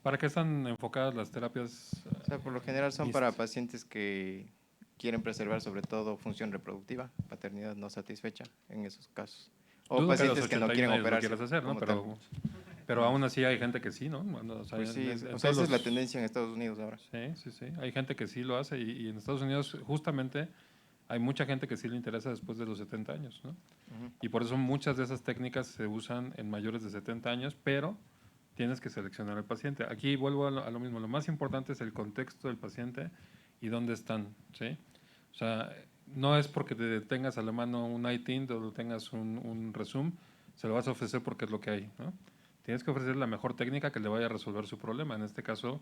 ¿Para qué están enfocadas las terapias? O sea, por lo general son para pacientes que quieren preservar sobre todo función reproductiva, paternidad no satisfecha en esos casos. O pacientes que no quieren operarse. Hacer, ¿no? Pero aún así hay gente que sí, ¿no? Pues sí, esa es la tendencia en Estados Unidos ahora. Sí. Hay gente que sí lo hace y en Estados Unidos justamente hay mucha gente que sí le interesa después de los 70 años, ¿no? Y por eso muchas de esas técnicas se usan en mayores de 70 años, pero tienes que seleccionar al paciente. Aquí vuelvo a lo mismo, lo más importante es el contexto del paciente y dónde están, ¿sí? O sea, no es porque te tengas a la mano un iTint o tengas un Rezum, se lo vas a ofrecer porque es lo que hay, ¿no? Tienes que ofrecer la mejor técnica que le vaya a resolver su problema. En este caso,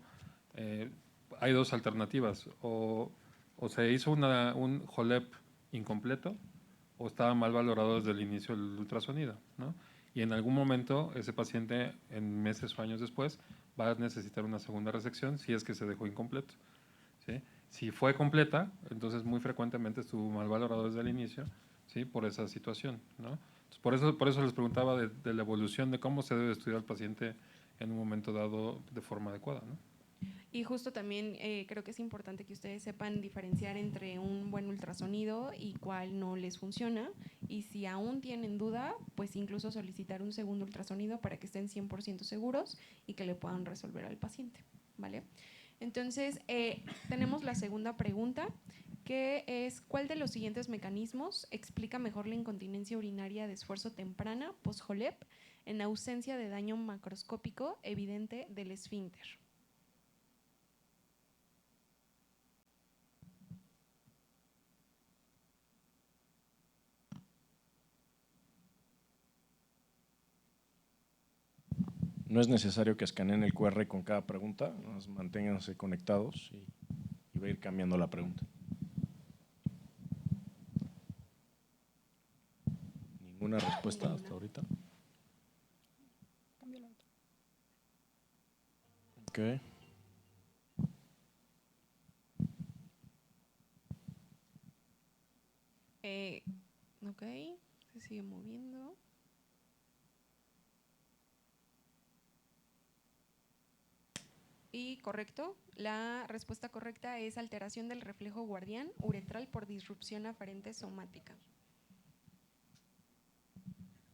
hay dos alternativas. O se hizo un HoLEP incompleto o estaba mal valorado desde el inicio del ultrasonido, ¿no? Y en algún momento ese paciente, en meses o años después, va a necesitar una segunda resección si es que se dejó incompleto, ¿sí? Si fue completa, entonces muy frecuentemente estuvo mal valorado desde el inicio, ¿sí? Por esa situación, ¿no? Entonces, por eso les preguntaba de la evolución de cómo se debe estudiar al paciente en un momento dado de forma adecuada, ¿no? Y justo también creo que es importante que ustedes sepan diferenciar entre un buen ultrasonido y cuál no les funciona. Y si aún tienen duda, pues incluso solicitar un segundo ultrasonido para que estén 100% seguros y que le puedan resolver al paciente, ¿vale? Entonces, tenemos la segunda pregunta, que es ¿cuál de los siguientes mecanismos explica mejor la incontinencia urinaria de esfuerzo temprana post-HoLEP en ausencia de daño macroscópico evidente del esfínter? No es necesario que escaneen el QR con cada pregunta, manténganse conectados y va a ir cambiando la pregunta. ¿Ninguna respuesta hasta ahorita? Ok. Ok, se sigue moviendo. Y correcto, la respuesta correcta es alteración del reflejo guardián uretral por disrupción aferente somática.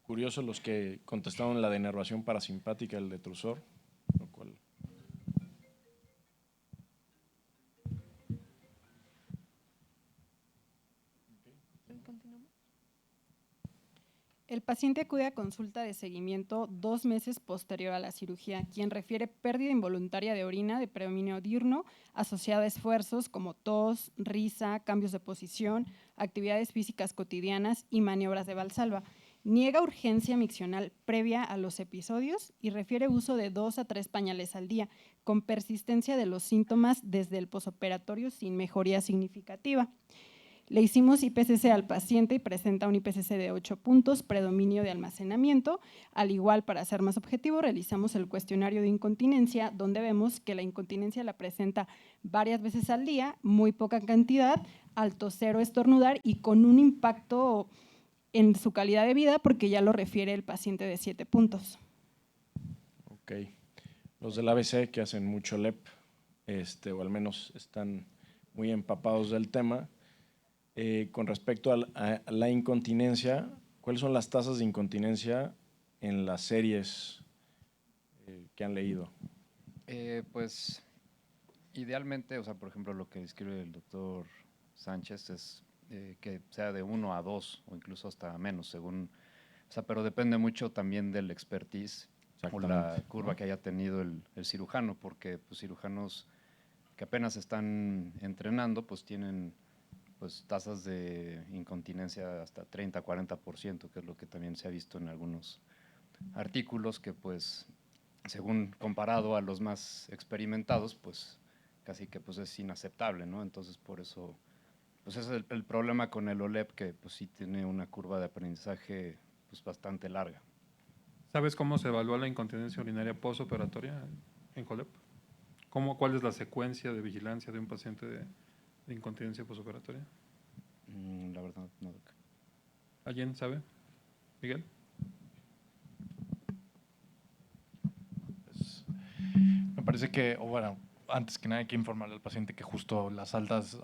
Curioso los que contestaron la denervación parasimpática del detrusor, lo cual… El paciente acude a consulta de seguimiento 2 meses posterior a la cirugía, quien refiere pérdida involuntaria de orina de predominio diurno asociada a esfuerzos como tos, risa, cambios de posición, actividades físicas cotidianas y maniobras de Valsalva. Niega urgencia miccional previa a los episodios y refiere uso de 2 a 3 pañales al día, con persistencia de los síntomas desde el posoperatorio sin mejoría significativa. Le hicimos IPCC al paciente y presenta un IPCC de 8 puntos, predominio de almacenamiento. Al igual, para ser más objetivo, realizamos el cuestionario de incontinencia, donde vemos que la incontinencia la presenta varias veces al día, muy poca cantidad, al toser o estornudar y con un impacto en su calidad de vida, porque ya lo refiere el paciente de 7 puntos. Ok. Los del ABC que hacen mucho LEP, o al menos están muy empapados del tema. Con respecto a la incontinencia, ¿cuáles son las tasas de incontinencia en las series que han leído? Pues idealmente, o sea, por ejemplo, lo que describe el doctor Sánchez es que sea de 1 a 2 o incluso hasta menos, según, o sea, pero depende mucho también del expertise o la curva que haya tenido el cirujano, porque pues, cirujanos que apenas están entrenando, pues tienen pues tasas de incontinencia hasta 30-40%, que es lo que también se ha visto en algunos artículos, que pues según comparado a los más experimentados, pues casi que pues es inaceptable, ¿no? Entonces por eso, pues ese es el problema con el OLEP, que pues sí tiene una curva de aprendizaje pues bastante larga. ¿Sabes cómo se evalúa la incontinencia urinaria postoperatoria en COLEP? ¿Cuál es la secuencia de vigilancia de un paciente de incontinencia postoperatoria? La verdad, no. ¿Alguien sabe? ¿Miguel? Pues, me parece que, o bueno, antes que nada hay que informarle al paciente que justo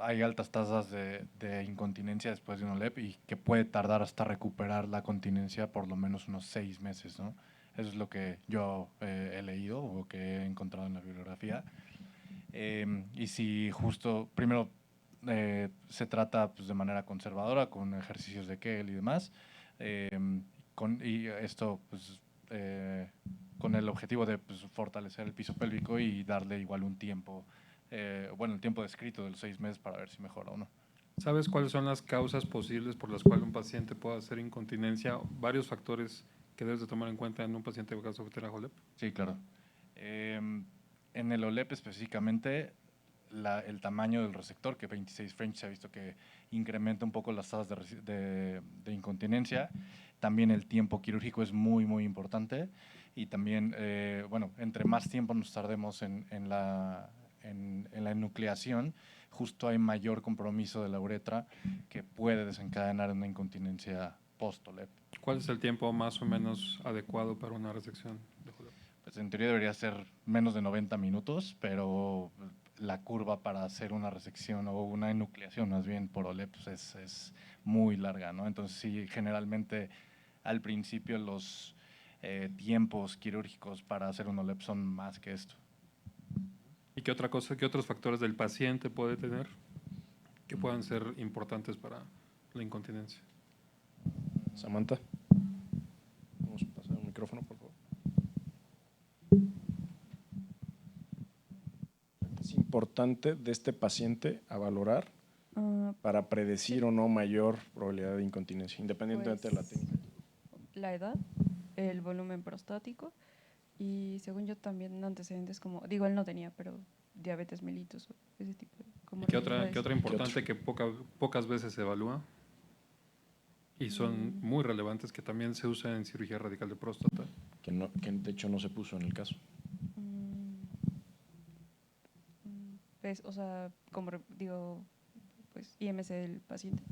hay altas tasas de incontinencia después de un OLEP y que puede tardar hasta recuperar la continencia por lo menos unos 6 meses, ¿no? Eso es lo que yo he leído o que he encontrado en la bibliografía. Y si justo, primero se trata pues, de manera conservadora, con ejercicios de Kegel y demás, y esto pues, con el objetivo de pues, fortalecer el piso pélvico y darle igual un tiempo, el tiempo descrito de los 6 meses para ver si mejora o no. ¿Sabes cuáles son las causas posibles por las cuales un paciente pueda hacer incontinencia? Varios factores que debes de tomar en cuenta en un paciente con caso de OLEP. Sí, claro. En el OLEP específicamente, el tamaño del receptor, que 26 French se ha visto que incrementa un poco las tasas de incontinencia. También el tiempo quirúrgico es muy, muy importante. Y también, entre más tiempo nos tardemos en la enucleación, justo hay mayor compromiso de la uretra que puede desencadenar una incontinencia post-OLEP. ¿Cuál es el tiempo más o menos adecuado para una resección de OLEP? Pues en teoría debería ser menos de 90 minutos, pero la curva para hacer una resección o una enucleación más bien por OLEP pues es muy larga, ¿no? Entonces sí, generalmente al principio los tiempos quirúrgicos para hacer un OLEP son más que esto. ¿Y qué otra cosa, qué otros factores del paciente puede tener que puedan ser importantes para la incontinencia? Samantha, vamos a pasar el micrófono, por favor. ¿Es importante de este paciente a valorar para predecir o no mayor probabilidad de incontinencia, independientemente de la técnica? La edad, el volumen prostático Y según yo también antecedentes como, digo, él no tenía, pero diabetes mellitus o ese tipo de… ¿Y qué otra importante que pocas veces se evalúa? Y son muy relevantes, que también se usa en cirugía radical de próstata. Que de hecho no se puso en el caso. Pues, o sea, como digo, pues IMC del paciente.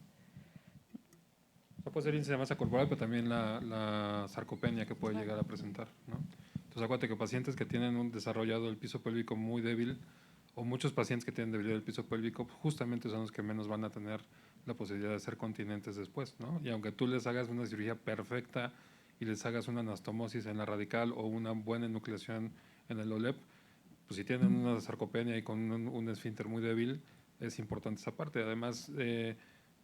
O sea, puede ser índice de masa corporal, pero también la sarcopenia que puede llegar a presentar, ¿no? Entonces, acuérdate que pacientes que tienen un desarrollado el piso pélvico muy débil, o muchos pacientes que tienen debilidad del piso pélvico, justamente son los que menos van a tener la posibilidad de ser continentes después, ¿no? Y aunque tú les hagas una cirugía perfecta y les hagas una anastomosis en la radical o una buena enucleación en el OLEP, pues si tienen una sarcopenia y con un esfínter muy débil, es importante esa parte. Además,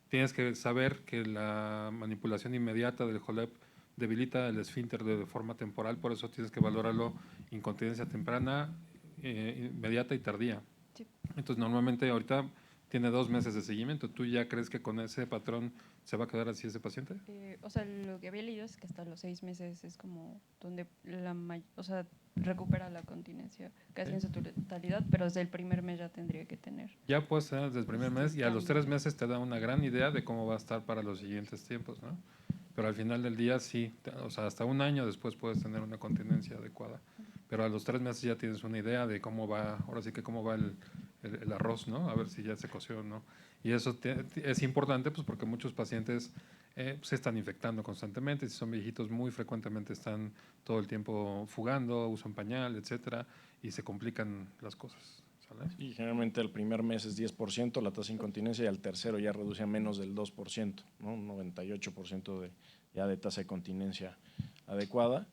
tienes que saber que la manipulación inmediata del HOLEP debilita el esfínter de forma temporal, por eso tienes que valorarlo incontinencia temprana, inmediata y tardía. Sí. Entonces, normalmente ahorita tiene 2 meses de seguimiento. ¿Tú ya crees que con ese patrón se va a quedar así ese paciente? O sea, lo que había leído es que hasta los 6 meses es como donde recupera la continencia casi en su totalidad, pero desde el primer mes ya tendría que tener. Ya puede ser desde el primer mes y a los 3 meses te da una gran idea de cómo va a estar para los siguientes tiempos, ¿no? Pero al final del día sí, o sea, hasta 1 año después puedes tener una continencia adecuada. Pero a los 3 meses ya tienes una idea de cómo va, ahora sí que cómo va el arroz, ¿no? A ver si ya se coció o no. Y eso es importante, pues porque muchos pacientes se están infectando constantemente. Si son viejitos, muy frecuentemente están todo el tiempo fugando, usan pañal, etcétera, y se complican las cosas. ¿Sale? Y generalmente el primer mes es 10% la tasa de incontinencia y al tercero ya reduce a menos del 2%, ¿no? Un 98% ya de tasa de continencia adecuada.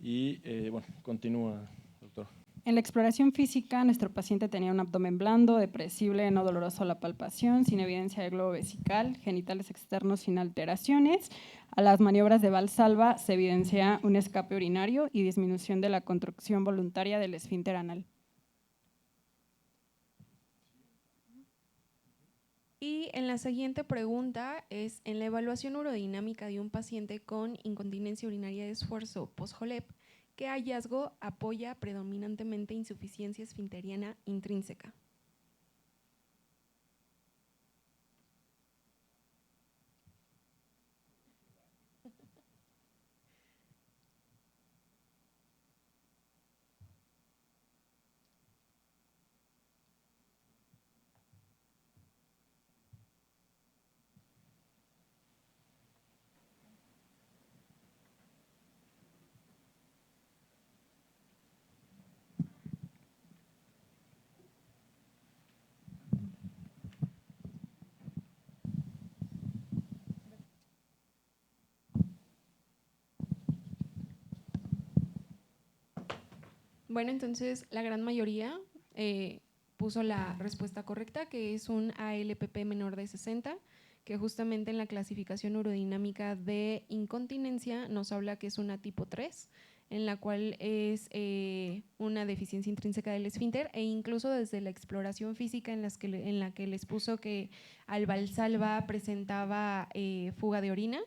Y bueno, continúa, doctor. En la exploración física, nuestro paciente tenía un abdomen blando, depresible, no doloroso a la palpación, sin evidencia de globo vesical, genitales externos sin alteraciones. A las maniobras de Valsalva se evidencia un escape urinario y disminución de la contracción voluntaria del esfínter anal. Y en la siguiente pregunta es, en la evaluación urodinámica de un paciente con incontinencia urinaria de esfuerzo post-HOLEP, ¿qué hallazgo apoya predominantemente insuficiencia esfinteriana intrínseca? Bueno, entonces la gran mayoría puso la respuesta correcta, que es un ALPP menor de 60, que justamente en la clasificación urodinámica de incontinencia nos habla que es una tipo 3, en la cual es una deficiencia intrínseca del esfínter, e incluso desde la exploración física en la que les puso que al Valsalva presentaba fuga de orina,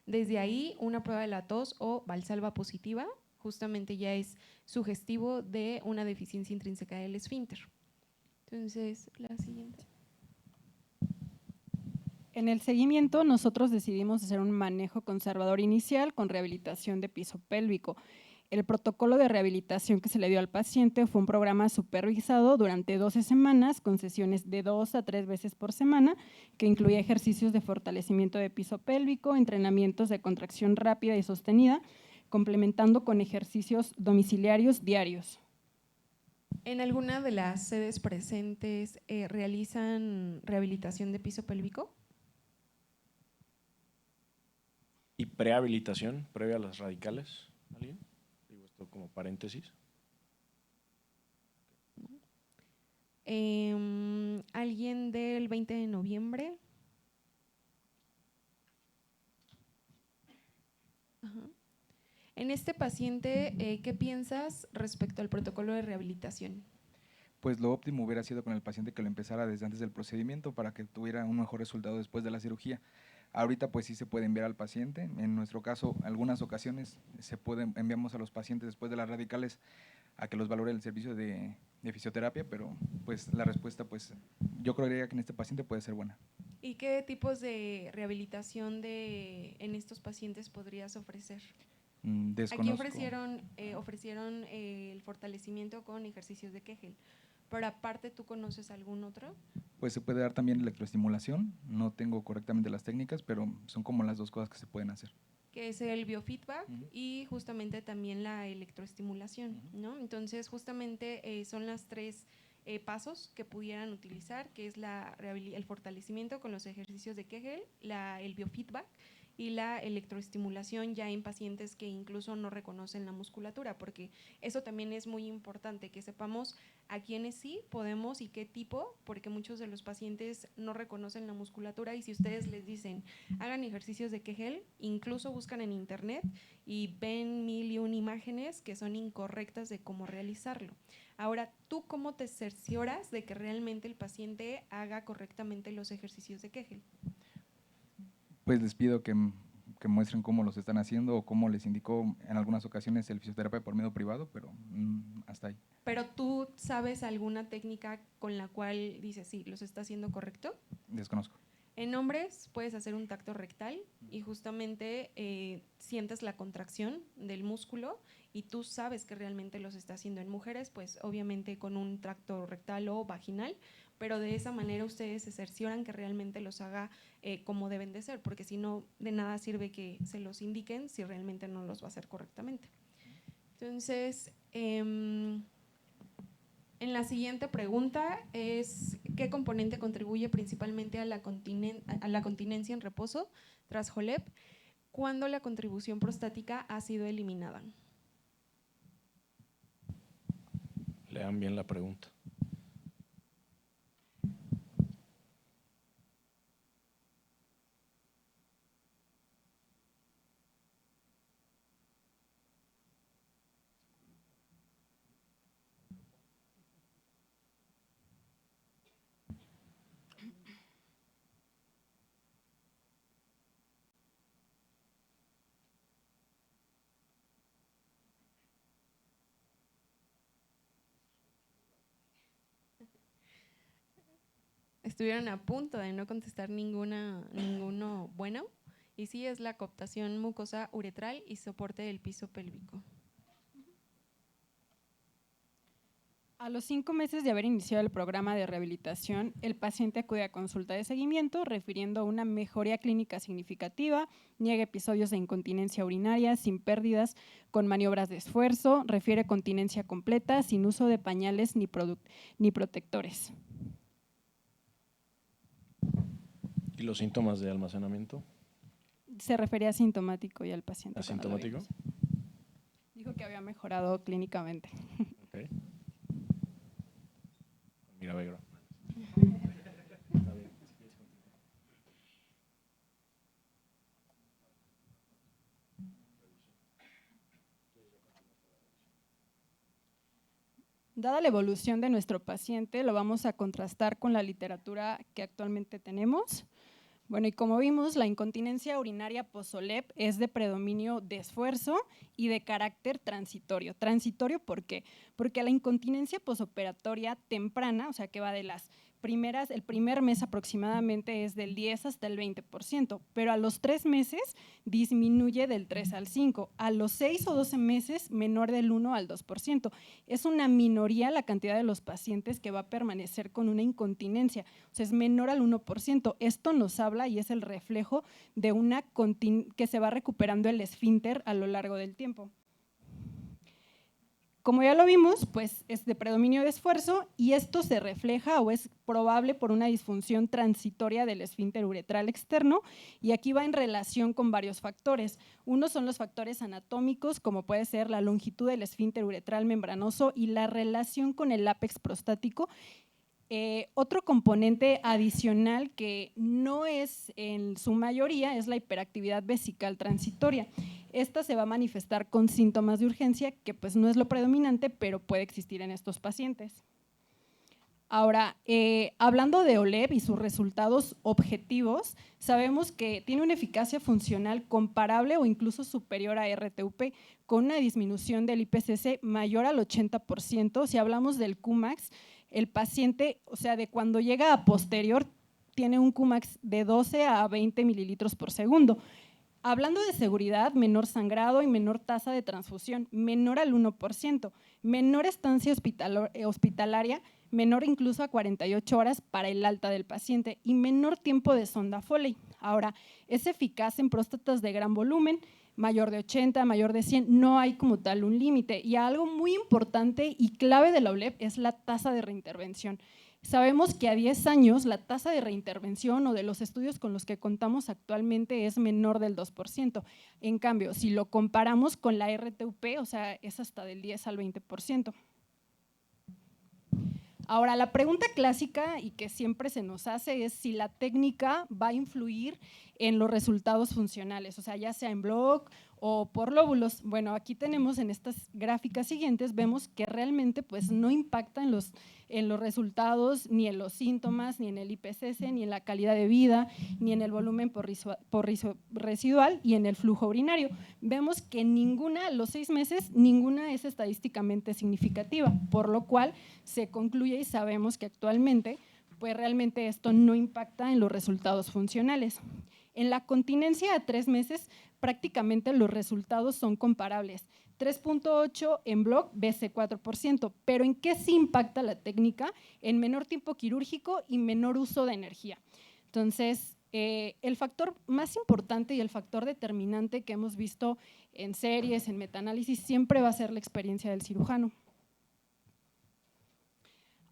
desde ahí una prueba de la tos o Valsalva positiva justamente ya es sugestivo de una deficiencia intrínseca del esfínter. Entonces, la siguiente. En el seguimiento, nosotros decidimos hacer un manejo conservador inicial con rehabilitación de piso pélvico. El protocolo de rehabilitación que se le dio al paciente fue un programa supervisado durante 12 semanas con sesiones de 2 a 3 veces por semana, que incluía ejercicios de fortalecimiento de piso pélvico, entrenamientos de contracción rápida y sostenida, complementando con ejercicios domiciliarios diarios. ¿En alguna de las sedes presentes realizan rehabilitación de piso pélvico? ¿Y prehabilitación previa a las radicales? ¿Alguien? Digo esto como paréntesis. ¿Alguien del 20 de noviembre? Ajá. En este paciente, ¿qué piensas respecto al protocolo de rehabilitación? Pues lo óptimo hubiera sido con el paciente que lo empezara desde antes del procedimiento para que tuviera un mejor resultado después de la cirugía. Ahorita pues sí se puede enviar al paciente. En nuestro caso, algunas ocasiones enviamos a los pacientes después de las radicales a que los valore el servicio de fisioterapia, pero pues la respuesta pues yo creería que en este paciente puede ser buena. ¿Y qué tipos de rehabilitación en estos pacientes podrías ofrecer? Desconozco. Aquí ofrecieron el fortalecimiento con ejercicios de Kegel, pero aparte, ¿tú conoces algún otro? Pues se puede dar también electroestimulación, no tengo correctamente las técnicas, pero son como las dos cosas que se pueden hacer. Que es el biofeedback y justamente también la electroestimulación, ¿no? Entonces, justamente son las tres pasos que pudieran utilizar, que es el fortalecimiento con los ejercicios de Kegel, el biofeedback y la electroestimulación ya en pacientes que incluso no reconocen la musculatura, porque eso también es muy importante, que sepamos a quiénes sí podemos y qué tipo, porque muchos de los pacientes no reconocen la musculatura y si ustedes les dicen hagan ejercicios de Kegel, incluso buscan en internet y ven 1001 imágenes que son incorrectas de cómo realizarlo. Ahora, ¿tú cómo te cercioras de que realmente el paciente haga correctamente los ejercicios de Kegel? Pues les pido que muestren cómo los están haciendo o cómo les indicó en algunas ocasiones el fisioterapeuta por medio privado, pero hasta ahí. ¿Pero tú sabes alguna técnica con la cual dices, sí, los está haciendo correcto? Desconozco. En hombres puedes hacer un tacto rectal y justamente sientes la contracción del músculo y tú sabes que realmente los está haciendo. En mujeres, pues obviamente con un tracto rectal o vaginal, pero de esa manera ustedes se cercioran que realmente los haga como deben de ser, porque si no, de nada sirve que se los indiquen si realmente no los va a hacer correctamente. Entonces, en la siguiente pregunta es, ¿qué componente contribuye principalmente a la continencia en reposo tras JOLEP cuando la contribución prostática ha sido eliminada? Lean bien la pregunta. Estuvieron a punto de no contestar ninguno bueno, y sí es la cooptación mucosa uretral y soporte del piso pélvico. A los 5 meses de haber iniciado el programa de rehabilitación, el paciente acude a consulta de seguimiento refiriendo a una mejoría clínica significativa, niega episodios de incontinencia urinaria sin pérdidas con maniobras de esfuerzo, refiere continencia completa sin uso de pañales ni protectores. ¿Y los síntomas de almacenamiento? Se refería asintomático y al paciente. ¿Asintomático? Dijo que había mejorado clínicamente. Okay. Mira, Vegro. Dada la evolución de nuestro paciente, lo vamos a contrastar con la literatura que actualmente tenemos. Bueno, y como vimos, la incontinencia urinaria post-JOLEP es de predominio de esfuerzo y de carácter transitorio. ¿Transitorio por qué? Porque la incontinencia posoperatoria temprana, o sea que va de las primeras, el primer mes aproximadamente es del 10 hasta el 20%, pero a los 3 meses disminuye del 3 al 5%, a los 6 o 12 meses menor del 1 al 2%. Es una minoría la cantidad de los pacientes que va a permanecer con una incontinencia, o sea, es menor al 1%. Esto nos habla y es el reflejo de que se va recuperando el esfínter a lo largo del tiempo. Como ya lo vimos, pues es de predominio de esfuerzo y esto se refleja o es probable por una disfunción transitoria del esfínter uretral externo y aquí va en relación con varios factores. Uno son los factores anatómicos, como puede ser la longitud del esfínter uretral membranoso y la relación con el ápex prostático. Otro componente adicional que no es en su mayoría es la hiperactividad vesical transitoria. Esta se va a manifestar con síntomas de urgencia, que pues no es lo predominante, pero puede existir en estos pacientes. Ahora, hablando de OLEP y sus resultados objetivos, sabemos que tiene una eficacia funcional comparable o incluso superior a RTUP, con una disminución del IPCC mayor al 80%. Si hablamos del Qmax, el paciente, o sea, de cuando llega a posterior, tiene un Qmax de 12 a 20 mililitros por segundo. Hablando de seguridad, menor sangrado y menor tasa de transfusión, menor al 1%, menor estancia hospitalaria, menor incluso a 48 horas para el alta del paciente y menor tiempo de sonda Foley. Ahora, es eficaz en próstatas de gran volumen, mayor de 80, mayor de 100, no hay como tal un límite. Y algo muy importante y clave de la OLEP es la tasa de reintervención. Sabemos que a 10 años la tasa de reintervención o de los estudios con los que contamos actualmente es menor del 2%. En cambio, si lo comparamos con la RTUP, o sea, es hasta del 10 al 20%. Ahora, la pregunta clásica y que siempre se nos hace es si la técnica va a influir en los resultados funcionales, o sea, ya sea en block o por lóbulos. Bueno, aquí tenemos en estas gráficas siguientes, vemos que realmente pues, no impacta en los resultados, ni en los síntomas, ni en el IPCC, ni en la calidad de vida, ni en el volumen por residual y en el flujo urinario. Vemos que ninguna, a los 6 meses, ninguna es estadísticamente significativa, por lo cual se concluye y sabemos que actualmente pues realmente esto no impacta en los resultados funcionales. En la continencia a 3 meses prácticamente los resultados son comparables. 3.8 en block, BC 4%, pero ¿en qué sí impacta la técnica? En menor tiempo quirúrgico y menor uso de energía. Entonces, el factor más importante y el factor determinante que hemos visto en series, en metaanálisis, siempre va a ser la experiencia del cirujano.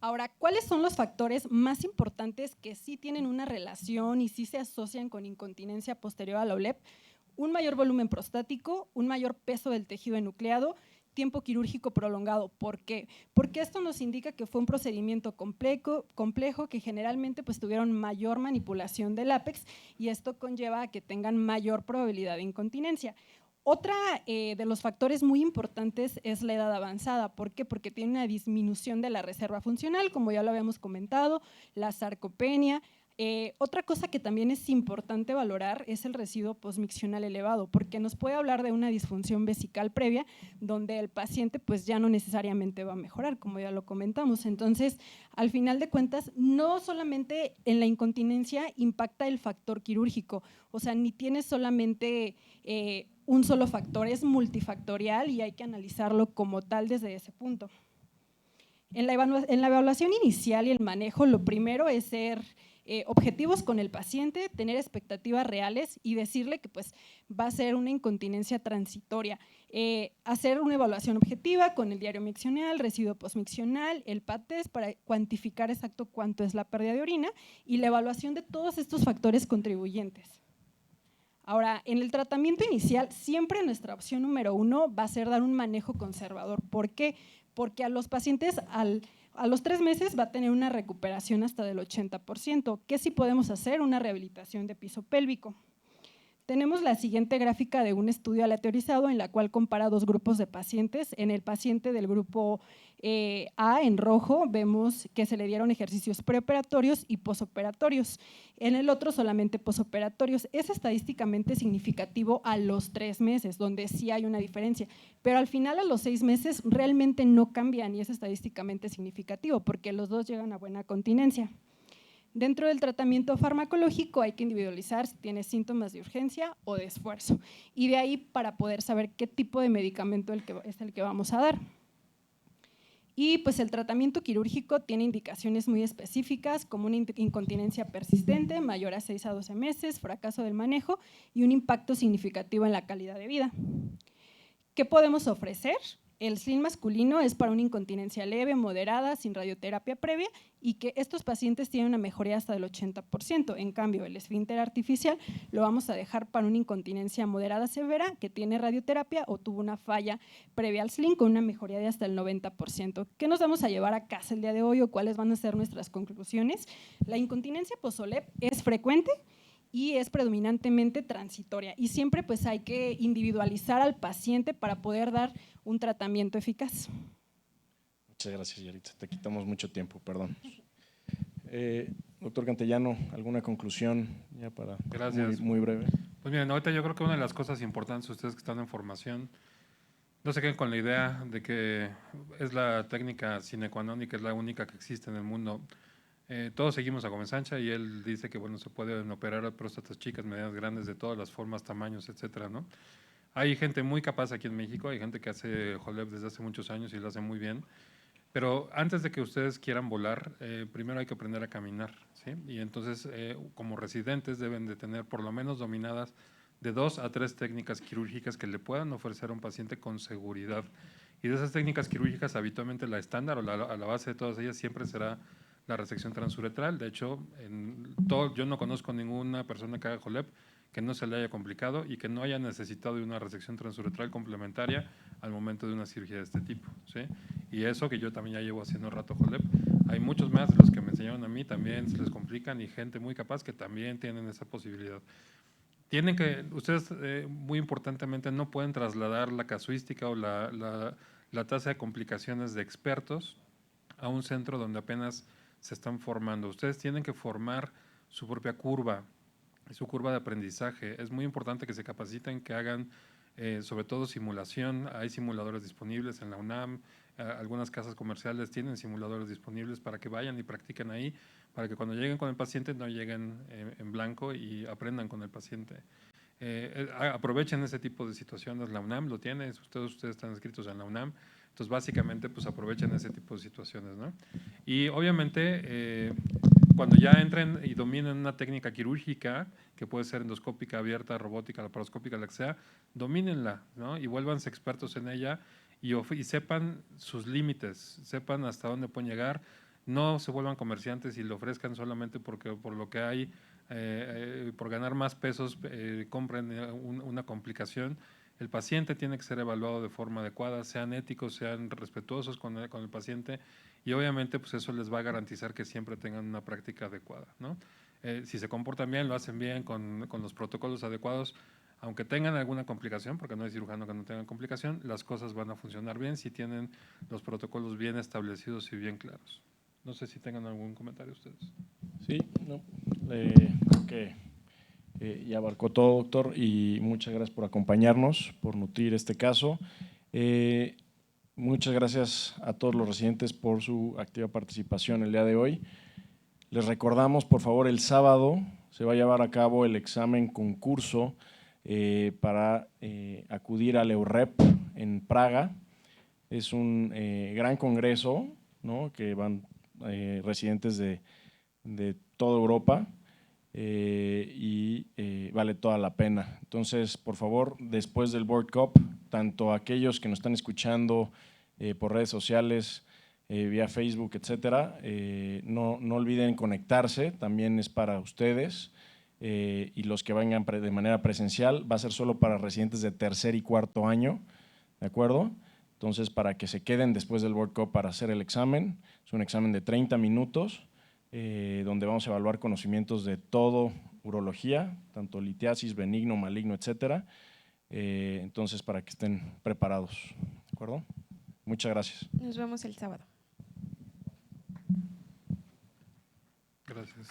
Ahora, ¿cuáles son los factores más importantes que sí tienen una relación y sí se asocian con incontinencia posterior a la OLEP? Un mayor volumen prostático, un mayor peso del tejido enucleado, tiempo quirúrgico prolongado. ¿Por qué? Porque esto nos indica que fue un procedimiento complejo que generalmente pues, tuvieron mayor manipulación del ápex y esto conlleva a que tengan mayor probabilidad de incontinencia. Otra de los factores muy importantes es la edad avanzada. ¿Por qué? Porque tiene una disminución de la reserva funcional, como ya lo habíamos comentado, la sarcopenia. Otra cosa que también es importante valorar es el residuo postmiccional elevado, porque nos puede hablar de una disfunción vesical previa, donde el paciente pues ya no necesariamente va a mejorar, como ya lo comentamos. Entonces, al final de cuentas, no solamente en la incontinencia impacta el factor quirúrgico, o sea, ni tiene solamente un solo factor, es multifactorial y hay que analizarlo como tal desde ese punto. En la evaluación inicial y el manejo, lo primero es ser objetivos con el paciente, tener expectativas reales y decirle que pues, va a ser una incontinencia transitoria. Hacer una evaluación objetiva con el diario miccional, residuo postmiccional, el PAT test para cuantificar exacto cuánto es la pérdida de orina y la evaluación de todos estos factores contribuyentes. Ahora, en el tratamiento inicial, siempre nuestra opción número 1 va a ser dar un manejo conservador. ¿Por qué? Porque a los pacientes a los 3 meses va a tener una recuperación hasta del 80%. ¿Qué sí podemos hacer? Una rehabilitación de piso pélvico. Tenemos la siguiente gráfica de un estudio aleatorizado en la cual compara 2 grupos de pacientes. En el paciente del grupo A, en rojo, vemos que se le dieron ejercicios preoperatorios y posoperatorios. En el otro solamente posoperatorios. Es estadísticamente significativo a los 3 meses, donde sí hay una diferencia, pero al final a los 6 meses realmente no cambian y es estadísticamente significativo porque los dos llegan a buena continencia. Dentro del tratamiento farmacológico hay que individualizar si tiene síntomas de urgencia o de esfuerzo y de ahí para poder saber qué tipo de medicamento es el que vamos a dar. Y pues el tratamiento quirúrgico tiene indicaciones muy específicas como una incontinencia persistente mayor a 6 a 12 meses, fracaso del manejo y un impacto significativo en la calidad de vida. ¿Qué podemos ofrecer? El SLIN masculino es para una incontinencia leve, moderada, sin radioterapia previa y que estos pacientes tienen una mejoría hasta del 80%. En cambio, el esfínter artificial lo vamos a dejar para una incontinencia moderada severa que tiene radioterapia o tuvo una falla previa al SLIN con una mejoría de hasta el 90%. ¿Qué nos vamos a llevar a casa el día de hoy o cuáles van a ser nuestras conclusiones? La incontinencia post-OLEP es frecuente y es predominantemente transitoria y siempre pues hay que individualizar al paciente para poder dar un tratamiento eficaz. Muchas gracias, Yaritza. Te quitamos mucho tiempo, perdón. Doctor Cantellano, ¿alguna conclusión ya para Gracias. Muy breve? Pues miren, ahorita yo creo que una de las cosas importantes, ustedes que están en formación, no se queden con la idea de que es la técnica sine qua non y que es la única que existe en el mundo. Todos seguimos a Gómez Sancha y él dice que bueno, se pueden operar próstatas chicas, medianas, grandes, de todas las formas, tamaños, etcétera, ¿no? Hay gente muy capaz aquí en México, hay gente que hace HoLEP desde hace muchos años y lo hace muy bien. Pero antes de que ustedes quieran volar, primero hay que aprender a caminar, ¿sí? Y entonces, como residentes, deben de tener por lo menos dominadas de 2 a 3 técnicas quirúrgicas que le puedan ofrecer a un paciente con seguridad. Y de esas técnicas quirúrgicas, habitualmente la estándar o a la base de todas ellas siempre será la resección transuretral. De hecho, yo no conozco ninguna persona que haga HoLEP que no se le haya complicado y que no haya necesitado de una resección transuretral complementaria al momento de una cirugía de este tipo, ¿sí? Y eso que yo también ya llevo haciendo rato HoLEP. Hay muchos más de los que me enseñaron a mí, también se les complican y gente muy capaz que también tienen esa posibilidad. Tienen que, ustedes muy importantemente no pueden trasladar la casuística o la tasa de complicaciones de expertos a un centro donde apenas se están formando. Ustedes tienen que formar su propia curva, su curva de aprendizaje. Es muy importante que se capaciten, que hagan sobre todo simulación. Hay simuladores disponibles en la UNAM, algunas casas comerciales tienen simuladores disponibles para que vayan y practiquen ahí, para que cuando lleguen con el paciente no lleguen en blanco y aprendan con el paciente. Aprovechen ese tipo de situaciones, la UNAM lo tiene, ustedes están inscritos en la UNAM, entonces básicamente pues aprovechen ese tipo de situaciones, ¿no? Y obviamente cuando ya entren y dominen una técnica quirúrgica, que puede ser endoscópica, abierta, robótica, laparoscópica, la que sea, domínenla, ¿no? Y vuélvanse expertos en ella y sepan sus límites, sepan hasta dónde pueden llegar, no se vuelvan comerciantes y lo ofrezcan solamente por lo que hay, por ganar más pesos, compren una complicación. El paciente tiene que ser evaluado de forma adecuada, sean éticos, sean respetuosos con el paciente y obviamente pues eso les va a garantizar que siempre tengan una práctica adecuada, ¿no? Si se comportan bien, lo hacen bien con los protocolos adecuados, aunque tengan alguna complicación, porque no hay cirujano que no tenga complicación, las cosas van a funcionar bien si tienen los protocolos bien establecidos y bien claros. No sé si tengan algún comentario ustedes. Sí, no, creo que ya abarcó todo, doctor, y muchas gracias por acompañarnos, por nutrir este caso. Muchas gracias a todos los residentes por su activa participación el día de hoy. Les recordamos, por favor, el sábado se va a llevar a cabo el examen concurso para acudir al EUREP en Praga. Es un gran congreso, ¿no? Que van residentes de toda Europa y vale toda la pena. Entonces, por favor, después del World Cup, tanto aquellos que nos están escuchando por redes sociales, vía Facebook, etcétera, no olviden conectarse, también es para ustedes. Y los que vengan de manera presencial va a ser solo para residentes de tercer y cuarto año, ¿de acuerdo? Entonces, para que se queden después del World Cup para hacer el examen, es un examen de 30 minutos, donde vamos a evaluar conocimientos de todo urología, tanto litiasis, benigno, maligno, etcétera. Entonces, para que estén preparados, ¿de acuerdo? Muchas gracias. Nos vemos el sábado. Gracias.